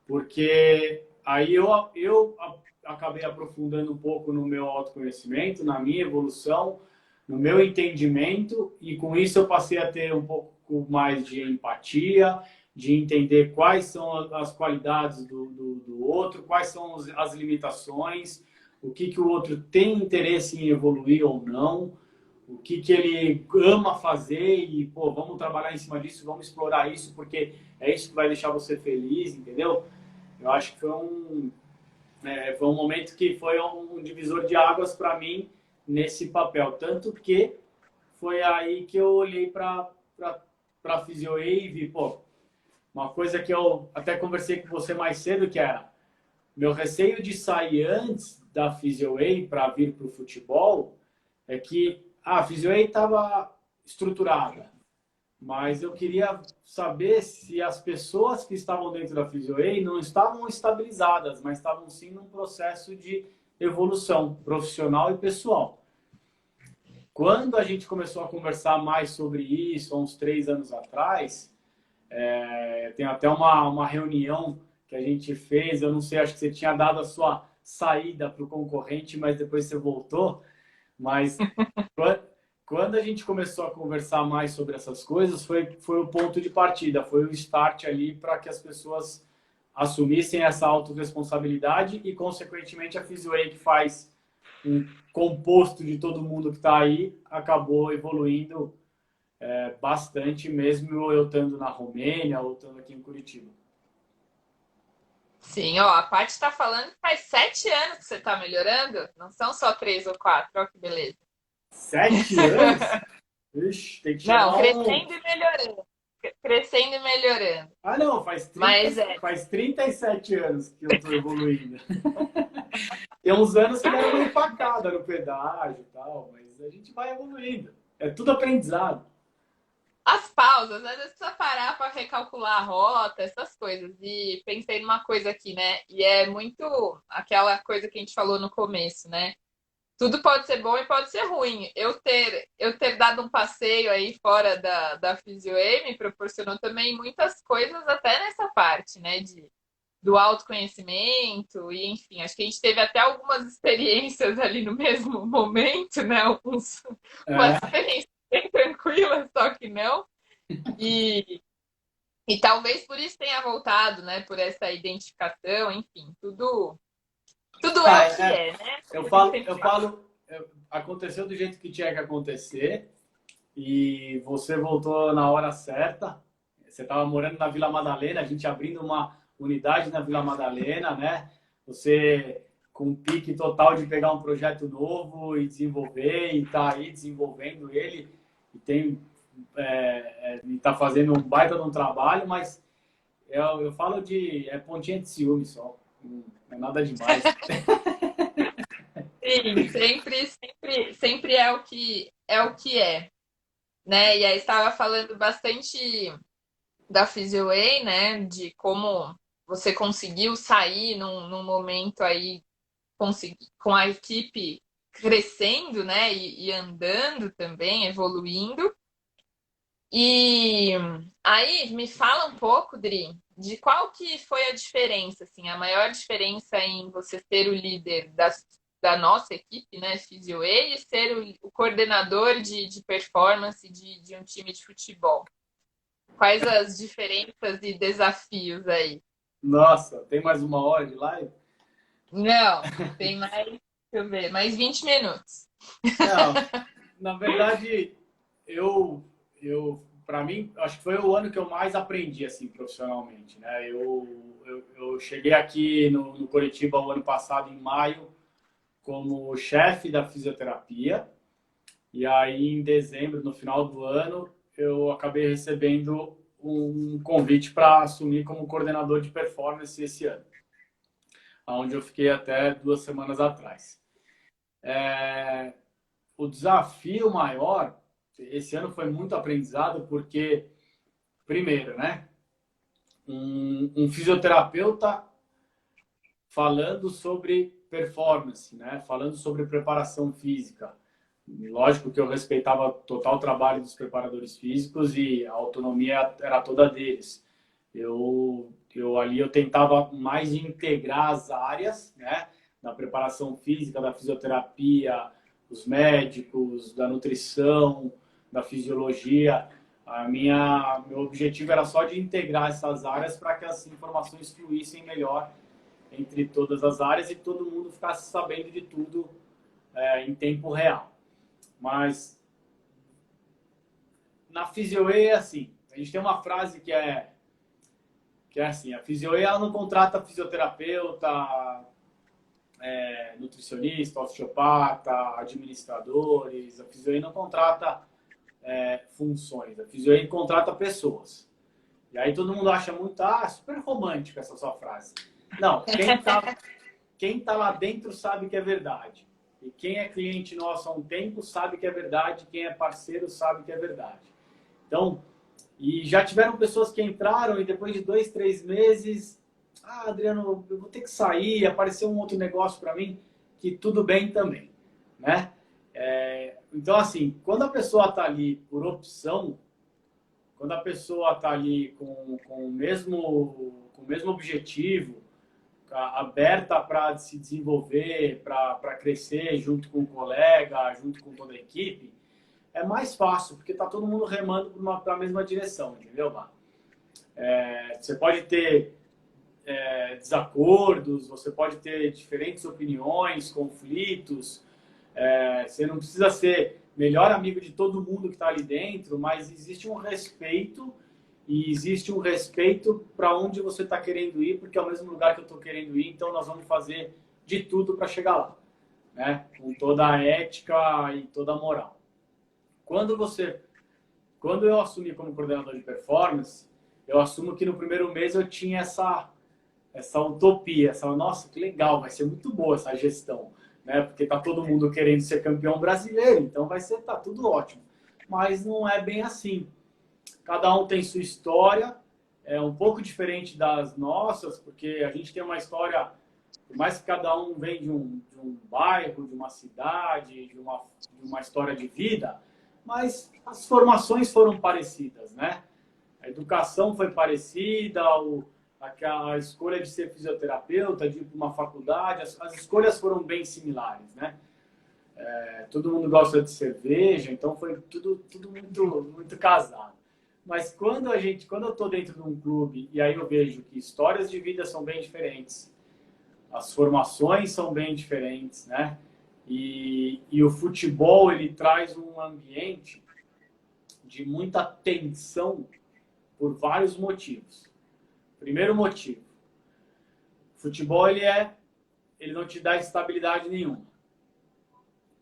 B: Porque aí eu acabei aprofundando um pouco no meu autoconhecimento, na minha evolução, no meu entendimento, e com isso eu passei a ter um pouco mais de empatia, de entender quais são as qualidades do outro, quais são as limitações, o que o outro tem interesse em evoluir ou não, o que ele ama fazer e, pô, vamos trabalhar em cima disso, vamos explorar isso, porque é isso que vai deixar você feliz, entendeu? Eu acho que foi um momento que foi um divisor de águas para mim nesse papel. Tanto que foi aí que eu olhei para a PhysioWave e vi, pô, uma coisa que eu até conversei com você mais cedo, que era meu receio de sair antes da PhysioWave para vir para o futebol, é que a PhysioWave estava estruturada, mas eu queria saber se as pessoas que estavam dentro da PhysioWay não estavam estabilizadas, mas estavam sim num processo de evolução profissional e pessoal. Quando a gente começou a conversar mais sobre isso, há uns 3 anos atrás, tem até uma reunião que a gente fez, eu não sei, acho que você tinha dado a sua saída para o concorrente, mas depois você voltou, mas quando a gente começou a conversar mais sobre essas coisas, foi o ponto de partida, foi o start ali para que as pessoas assumissem essa autorresponsabilidade e, consequentemente, a PhysioWay, que faz um composto de todo mundo que está aí, acabou evoluindo bastante, mesmo eu estando na Romênia ou estando aqui em Curitiba.
A: Sim, ó, a Paty está falando que faz 7 anos que você está melhorando, não são só 3 ou 4, ó que beleza.
B: 7 anos? Ixi, tem que
A: Não,
B: chamar um.
A: crescendo e melhorando. Crescendo e melhorando.
B: Ah, não, faz
A: Mas é,
B: 37 anos que eu tô evoluindo. Tem uns anos que ele era meio empacado no pedágio e tal, mas a gente vai evoluindo. É tudo aprendizado.
A: as pausas, às vezes precisa parar para recalcular a rota, essas coisas. E pensei numa coisa aqui, né? E é muito aquela coisa que a gente falou no começo, né? Tudo pode ser bom e pode ser ruim. Eu ter dado um passeio aí fora da PhysioA me proporcionou também muitas coisas até nessa parte, né? Do autoconhecimento e enfim, acho que a gente teve até algumas experiências ali no mesmo momento, né? Umas
B: É,
A: experiências bem tranquilas, só que não. E, e talvez por isso tenha voltado, né? Por essa identificação, enfim, tudo é
B: ah,
A: o que
B: é,
A: é, né?
B: eu
A: A gente
B: falo,
A: sempre
B: eu
A: fala.
B: falo, aconteceu do jeito que tinha que acontecer e você voltou na hora certa. Você estava morando na Vila Madalena, a gente abrindo uma unidade na Vila Madalena, né? Você com um pique total de pegar um projeto novo e desenvolver e tá aí desenvolvendo ele e tem e tá fazendo um baita de um trabalho, mas eu falo de pontinha de ciúme só, não é nada demais.
A: Sim, sempre é o que é, né? E aí estava falando bastante da PhysioWay, né? De como você conseguiu sair num momento aí com a equipe crescendo, né? E andando também, evoluindo. E aí, me fala um pouco, Dri, de qual que foi a diferença, assim, a maior diferença em você ser o líder da nossa equipe, né, PhysioWay, e ser o coordenador de performance de um time de futebol. Quais as diferenças e desafios aí?
B: Nossa, tem mais uma hora de live?
A: Não, tem mais, deixa eu ver, mais 20 minutos.
B: Não, na verdade, para mim, acho que foi o ano que eu mais aprendi, assim, profissionalmente, né? Eu cheguei aqui no Curitiba o ano passado, em maio, como chefe da fisioterapia, e aí em dezembro, no final do ano, eu acabei recebendo um convite para assumir como coordenador de performance esse ano, onde eu fiquei até 2 semanas atrás. O desafio maior, esse ano foi muito aprendizado, porque, primeiro, né, um fisioterapeuta falando sobre performance, né, falando sobre preparação física. Lógico que eu respeitava total o trabalho dos preparadores físicos e a autonomia era toda deles. Eu tentava mais integrar as áreas, né, da preparação física, da fisioterapia, os médicos, da nutrição, da fisiologia. Meu objetivo era só de integrar essas áreas para que as informações fluíssem melhor entre todas as áreas e todo mundo ficasse sabendo de tudo em tempo real. Mas na PhysioWay é assim, a gente tem uma frase que é assim, a PhysioWay ela não contrata fisioterapeuta, nutricionista, osteopata, administradores, a PhysioWay não contrata funções, a PhysioWay contrata pessoas. E aí todo mundo acha muito, super romântica essa sua frase. Não, quem tá lá dentro sabe que é verdade. E quem é cliente nosso há um tempo sabe que é verdade, quem é parceiro sabe que é verdade. Então, e já tiveram pessoas que entraram e depois de 2, 3 meses, Adriano, eu vou ter que sair, apareceu um outro negócio para mim, que tudo bem também, né? Então, assim, quando a pessoa está ali por opção, quando a pessoa está ali com o mesmo objetivo, aberta para se desenvolver, para crescer junto com o colega, junto com toda a equipe, é mais fácil, porque está todo mundo remando para a mesma direção, entendeu, Mar? Você pode ter desacordos, você pode ter diferentes opiniões, conflitos, você não precisa ser melhor amigo de todo mundo que está ali dentro, mas existe um respeito e existe um respeito para onde você está querendo ir, porque é o mesmo lugar que eu estou querendo ir, então nós vamos fazer de tudo para chegar lá, né? Com toda a ética e toda a moral. Quando você, quando eu assumi como coordenador de performance, eu assumo que no primeiro mês eu tinha essa utopia, essa, nossa, que legal, vai ser muito boa essa gestão, né? Porque tá todo mundo querendo ser campeão brasileiro, então vai ser, tá tudo ótimo. Mas não é bem assim. Cada um tem sua história, é um pouco diferente das nossas, porque a gente tem uma história, por mais que cada um vem de um bairro, de uma cidade, de uma história de vida, mas as formações foram parecidas, né? A educação foi parecida, a escolha de ser fisioterapeuta, de ir para uma faculdade, as escolhas foram bem similares, né? Todo mundo gosta de cerveja, então foi tudo muito casado. Mas quando eu estou dentro de um clube e aí eu vejo que histórias de vida são bem diferentes, as formações são bem diferentes, né? E o futebol ele traz um ambiente de muita tensão por vários motivos. Primeiro motivo, o futebol ele não te dá estabilidade nenhuma.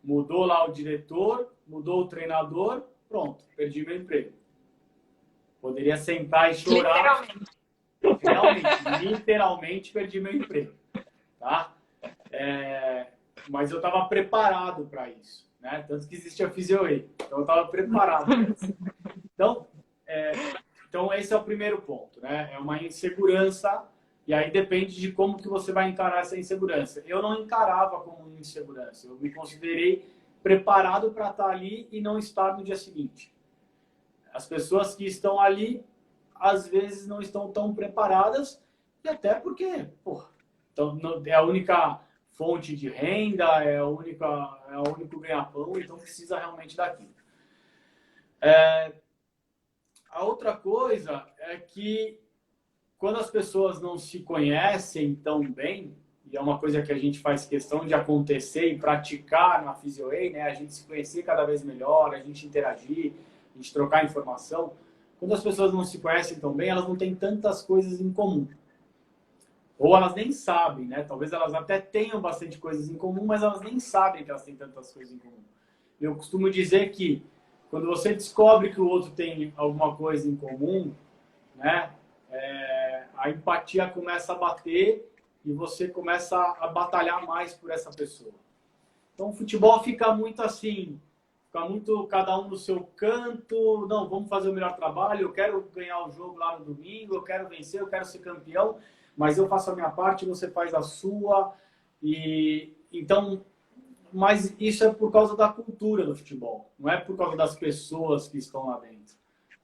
B: Mudou lá o diretor, mudou o treinador, pronto, perdi meu emprego. Poderia sentar e chorar.
A: Literalmente.
B: Realmente, literalmente perdi meu emprego. Tá? Mas eu estava preparado para isso. Né? Tanto que existe a PhysioWay. Então eu estava preparado para isso. Então esse é o primeiro ponto. Né? É uma insegurança e aí depende de como que você vai encarar essa insegurança. Eu não encarava como insegurança. Eu me considerei preparado para estar ali e não estar no dia seguinte. As pessoas que estão ali, às vezes, não estão tão preparadas, e até porque, pô, então, é a única fonte de renda, é o único ganha-pão, então precisa realmente daquilo. A outra coisa é que quando as pessoas não se conhecem tão bem, e é uma coisa que a gente faz questão de acontecer e praticar na PhysioWay, né? A gente se conhecer cada vez melhor, a gente interagir, a gente trocar informação. Quando as pessoas não se conhecem tão bem, elas não têm tantas coisas em comum. Ou elas nem sabem, né? Talvez elas até tenham bastante coisas em comum, mas elas nem sabem que elas têm tantas coisas em comum. Eu costumo dizer que quando você descobre que o outro tem alguma coisa em comum, né? A empatia começa a bater e você começa a batalhar mais por essa pessoa. Então o futebol fica muito assim, fica muito cada um no seu canto, não, vamos fazer o melhor trabalho, eu quero ganhar o jogo lá no domingo, eu quero vencer, eu quero ser campeão, mas eu faço a minha parte, você faz a sua. E então, mas isso é por causa da cultura do futebol, não é por causa das pessoas que estão lá dentro.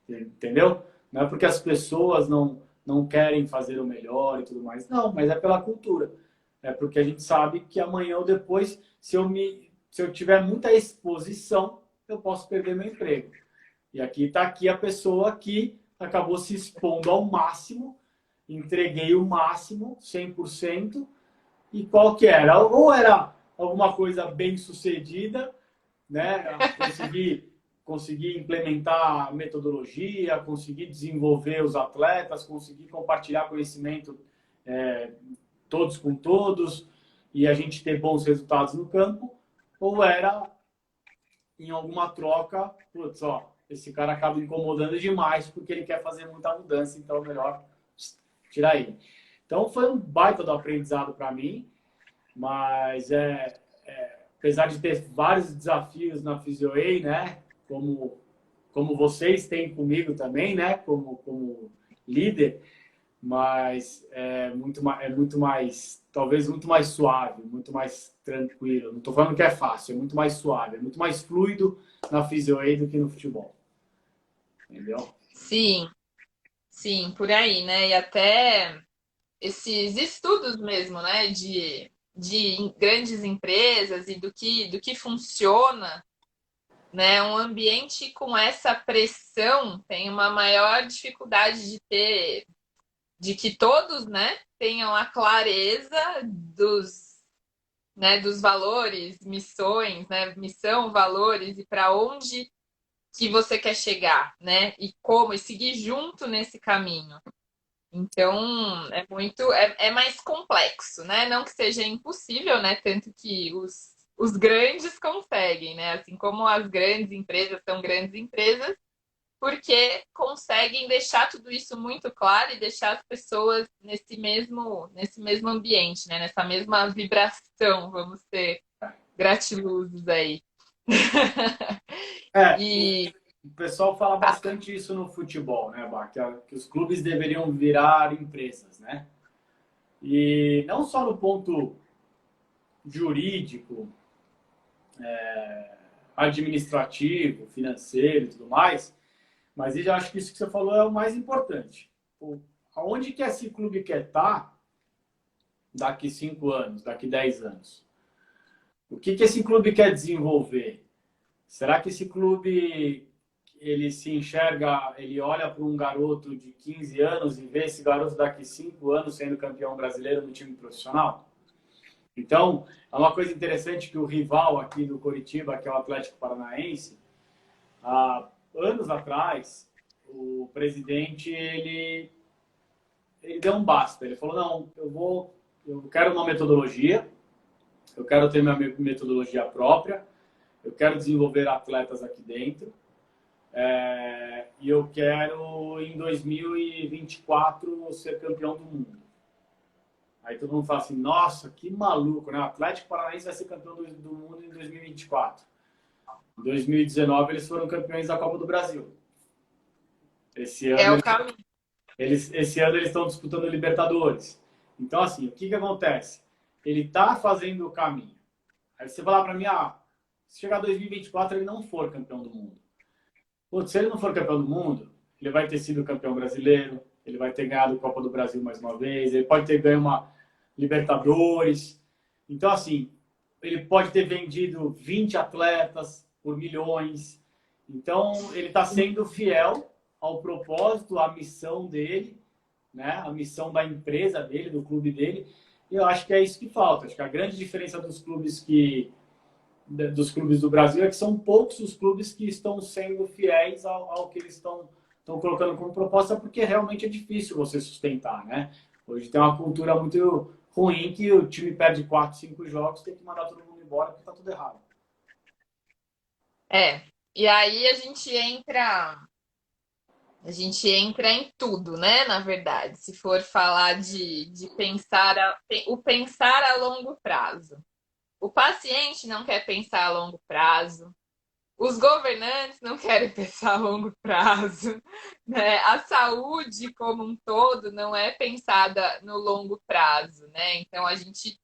B: Entendeu? Não é porque as pessoas não querem fazer o melhor e tudo mais. Não, mas é pela cultura. É porque a gente sabe que amanhã ou depois, se eu tiver muita exposição, eu posso perder meu emprego. E aqui está aqui a pessoa que acabou se expondo ao máximo, entreguei o máximo, 100%, e qual que era? Ou era alguma coisa bem sucedida, né? Conseguir implementar a metodologia, conseguir desenvolver os atletas, conseguir compartilhar conhecimento todos com todos e a gente ter bons resultados no campo, ou era em alguma troca, putz, ó, esse cara acaba incomodando demais porque ele quer fazer muita mudança, então é melhor tirar ele. Então foi um baita do aprendizado para mim, mas apesar de ter vários desafios na PhysioWay, né, como vocês têm comigo também, né, como líder, mas muito mais, talvez muito mais suave, muito mais tranquilo. Não estou falando que é fácil, é muito mais suave, é muito mais fluido na PhysioWay do que no futebol. Entendeu?
A: Sim, sim, por aí, né? E até esses estudos mesmo, né, de grandes empresas e do que funciona, né? Um ambiente com essa pressão tem uma maior dificuldade de que todos, né, tenham a clareza dos valores, missões, né, missão, valores e para onde que você quer chegar, né? E como, e seguir junto nesse caminho. Então, é mais complexo, né? Não que seja impossível, né? Tanto que os grandes conseguem, né? Assim como as grandes empresas são grandes empresas, porque conseguem deixar tudo isso muito claro e deixar as pessoas nesse mesmo ambiente, né? Nessa mesma vibração, vamos ser gratiluzes aí.
B: É,
A: E
B: o pessoal fala bastante isso no futebol, né, Bá? Que os clubes deveriam virar empresas, né? E não só no ponto jurídico, administrativo, financeiro e tudo mais, mas eu acho que isso que você falou é o mais importante. Aonde que esse clube quer estar daqui 5 anos, daqui 10 anos? O que que esse clube quer desenvolver? Será que esse clube ele se enxerga, ele olha para um garoto de 15 anos e vê esse garoto daqui 5 anos sendo campeão brasileiro no time profissional? Então, é uma coisa interessante que o rival aqui do Coritiba, que é o Atlético Paranaense, há anos atrás, o presidente ele deu um basta. Ele falou: não, eu quero uma metodologia, eu quero ter minha metodologia própria, eu quero desenvolver atletas aqui dentro. E eu quero, em 2024, ser campeão do mundo. Aí todo mundo fala assim, nossa, que maluco, né? O Atlético Paranaense vai ser campeão do mundo em 2024. Em 2019, eles foram campeões da Copa do Brasil. Esse
A: é
B: ano,
A: o caminho.
B: esse ano eles estão disputando Libertadores. Então, assim, o que, que acontece? Ele está fazendo o caminho. Aí você falar para mim, se chegar 2024 ele não for campeão do mundo. Putz, se ele não for campeão do mundo, ele vai ter sido campeão brasileiro, ele vai ter ganhado a Copa do Brasil mais uma vez, ele pode ter ganho uma Libertadores. Então, assim, ele pode ter vendido 20 atletas por milhões. Então, ele está sendo fiel ao propósito, à missão dele, né? A missão da empresa dele, do clube dele. E eu acho que é isso que falta. Acho que a grande diferença dos clubes do Brasil é que são poucos os clubes que estão sendo fiéis ao que eles estão colocando como proposta, porque realmente é difícil você sustentar, né? Hoje tem uma cultura muito ruim que o time perde 4, 5 jogos, tem que mandar todo mundo embora porque tá tudo errado.
A: É. E aí a gente entra em tudo, né? Na verdade, se for falar de o pensar a longo prazo. O paciente não quer pensar a longo prazo. Os governantes não querem pensar a longo prazo, né? A saúde como um todo não é pensada no longo prazo, né? Então a gente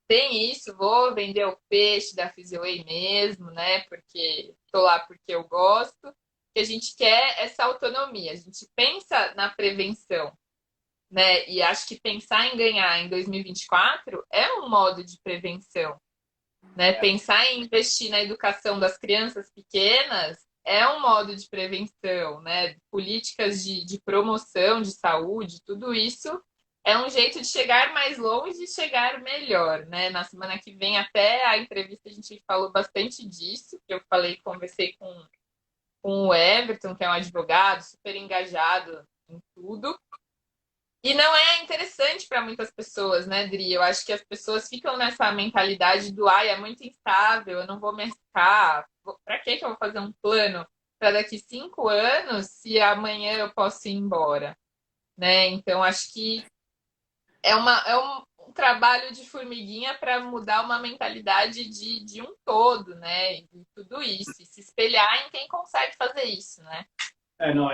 A: tem isso, vou vender o peixe da PhysioWay mesmo, né? Porque estou lá porque eu gosto. Que a gente quer essa autonomia. A gente pensa na prevenção, né? E acho que pensar em ganhar em 2024 é um modo de prevenção, né? Pensar em investir na educação das crianças pequenas é um modo de prevenção, né? Políticas de promoção de saúde, tudo isso é um jeito de chegar mais longe e chegar melhor, né? Na semana que vem, até a entrevista, a gente falou bastante disso, que eu conversei com o Everton, que é um advogado super engajado em tudo. E não é interessante para muitas pessoas, né, Dri? Eu acho que as pessoas ficam nessa mentalidade do ai, é muito instável, eu não vou me arriscar. Para que eu vou fazer um plano para daqui 5 anos se amanhã eu posso ir embora? Né? Então, acho que é um trabalho de formiguinha para mudar uma mentalidade de um todo, né? E tudo isso. E se espelhar em quem consegue fazer isso, né?
B: Não,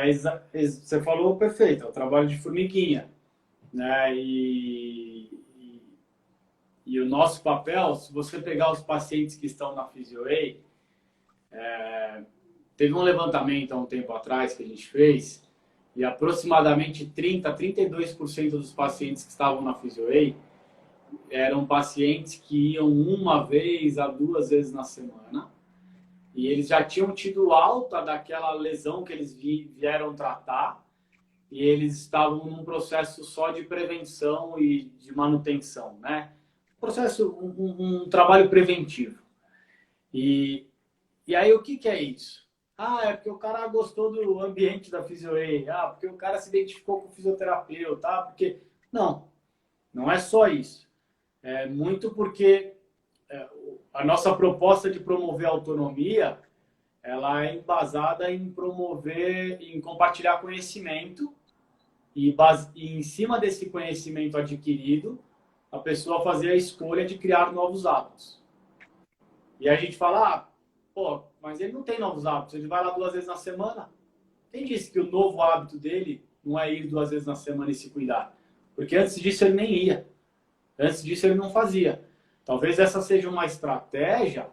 B: você falou perfeito, é o trabalho de formiguinha, né? E o nosso papel, se você pegar os pacientes que estão na PhysioWay, teve um levantamento há um tempo atrás que a gente fez, e aproximadamente 32% dos pacientes que estavam na PhysioWay eram pacientes que iam uma vez a 2 vezes na semana, e eles já tinham tido alta daquela lesão que eles vieram tratar, e eles estavam num processo só de prevenção e de manutenção, né? Um trabalho preventivo. E aí o que é isso? Ah, é porque o cara gostou do ambiente da Physioway. Ah, porque o cara se identificou com o fisioterapeuta. Ah, porque... Não, não é só isso. É muito porque a nossa proposta de promover a autonomia, ela é embasada em promover, em compartilhar conhecimento e em cima desse conhecimento adquirido, a pessoa fazer a escolha de criar novos hábitos. E a gente fala, ah, pô, mas ele não tem novos hábitos, ele vai lá 2 vezes na semana. Quem disse que o novo hábito dele não é ir 2 vezes na semana e se cuidar? Porque antes disso ele nem ia. Antes disso ele não fazia. Talvez essa seja uma estratégia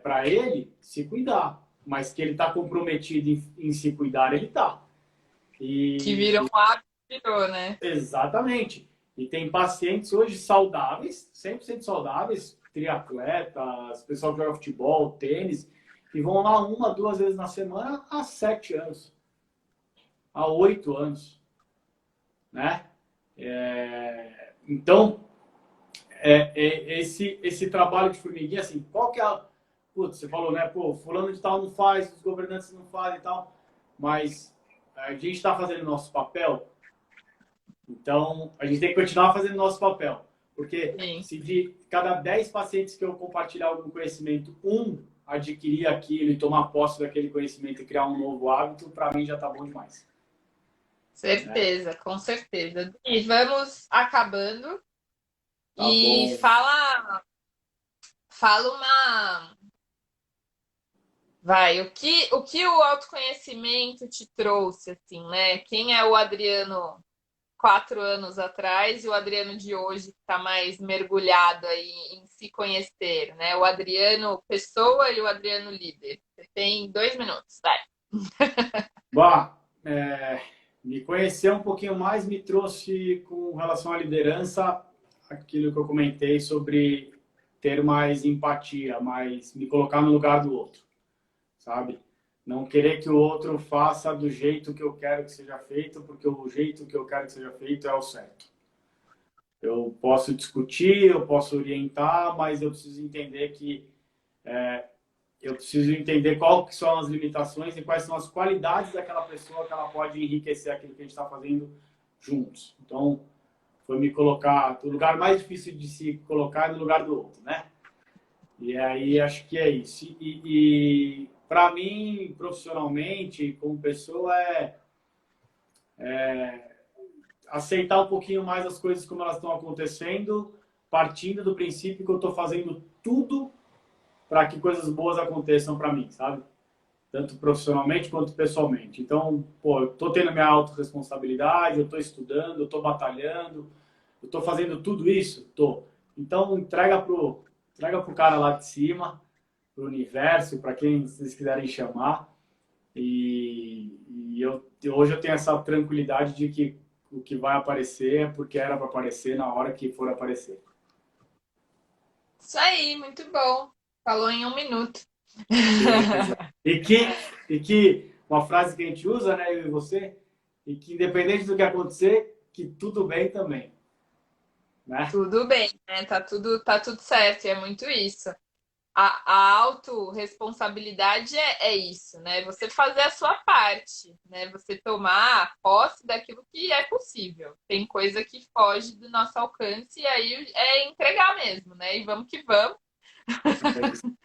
B: para ele se cuidar. Mas que ele está comprometido em se cuidar, ele está.
A: Que virou
B: E
A: um hábito, virou, né?
B: exatamente. E tem pacientes hoje saudáveis, 100% saudáveis, triatletas, pessoal que joga futebol, tênis, que vão lá 1, 2 vezes na semana há 7 anos, há 8 anos, né? Então, esse trabalho de formiguinha, assim, qual que é a... Putz, você falou, né? Pô, fulano de tal não faz, os governantes não fazem e tal, mas a gente está fazendo o nosso papel. Então, a gente tem que continuar fazendo nosso papel. Porque
A: Sim.
B: se de cada 10 pacientes que eu compartilhar algum conhecimento, um adquirir aquilo e tomar posse daquele conhecimento e criar um novo hábito, para mim já está bom demais. Né?
A: Certeza, com certeza. E vamos acabando
B: Tá
A: e
B: bom.
A: fala uma. Vai, o que o autoconhecimento te trouxe, assim, né? Quem é o Adriano 4 anos atrás e o Adriano de hoje que está mais mergulhado aí em se conhecer, né? O Adriano pessoa e o Adriano líder. Você tem 2 minutos, vai.
B: Bah, me conhecer um pouquinho mais me trouxe, com relação à liderança, aquilo que eu comentei sobre ter mais empatia, mais me colocar no lugar do outro, sabe? Não querer que o outro faça do jeito que eu quero que seja feito, porque o jeito que eu quero que seja feito é o certo. Eu posso discutir, eu posso orientar, mas eu preciso entender que eu preciso entender quais são as limitações e quais são as qualidades daquela pessoa que ela pode enriquecer aquilo que a gente está fazendo juntos. Então, foi me colocar, o lugar mais difícil de se colocar é no lugar do outro, né? E aí acho que é isso. E para mim, profissionalmente, como pessoa, aceitar um pouquinho mais as coisas como elas estão acontecendo, partindo do princípio que eu estou fazendo tudo para que coisas boas aconteçam para mim, sabe? Tanto profissionalmente quanto pessoalmente. Então, pô, eu estou tendo minha autorresponsabilidade, eu estou estudando, eu estou batalhando, eu estou fazendo tudo isso? Tô. Então, entrega pro cara lá de cima, pro universo, para quem vocês quiserem chamar. Hoje eu tenho essa tranquilidade de que o que vai aparecer é porque era para aparecer na hora que for aparecer.
A: Isso aí, muito bom. Falou em 1 minuto.
B: Beleza. E que uma frase que a gente usa, né, eu e você, e que independente do que acontecer, que tudo bem também, né?
A: Tudo bem, né? Tá tudo certo, e é muito isso. A autorresponsabilidade é isso, né? Você fazer a sua parte, né? Você tomar posse daquilo que é possível. Tem coisa que foge do nosso alcance e aí é entregar mesmo, né? E vamos que vamos.
B: É isso.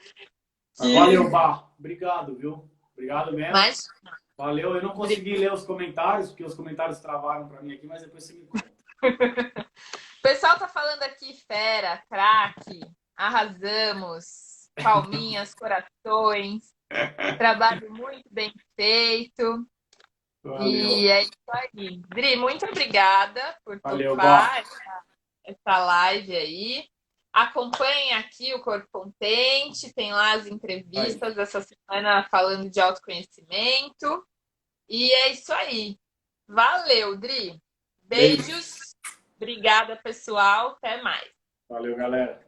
B: Mas valeu,
A: Que
B: Bar. Obrigado, viu? Obrigado mesmo.
A: mais
B: Valeu. Eu não consegui ler os comentários, porque os comentários travaram para mim aqui, mas depois você me conta.
A: o pessoal tá falando aqui, fera, craque, arrasamos, palminhas, corações, trabalho muito bem feito.
B: Valeu.
A: E é isso aí. Dri, muito obrigada por
B: Valeu, Bar.
A: topar essa live aí. Acompanhe aqui o Corpo Contente, tem lá as
B: Aí.
A: entrevistas essa semana falando de autoconhecimento. E é isso aí. Valeu, Dri.
B: Beijo.
A: Beijos. Obrigada, pessoal. Até mais.
B: Valeu, galera.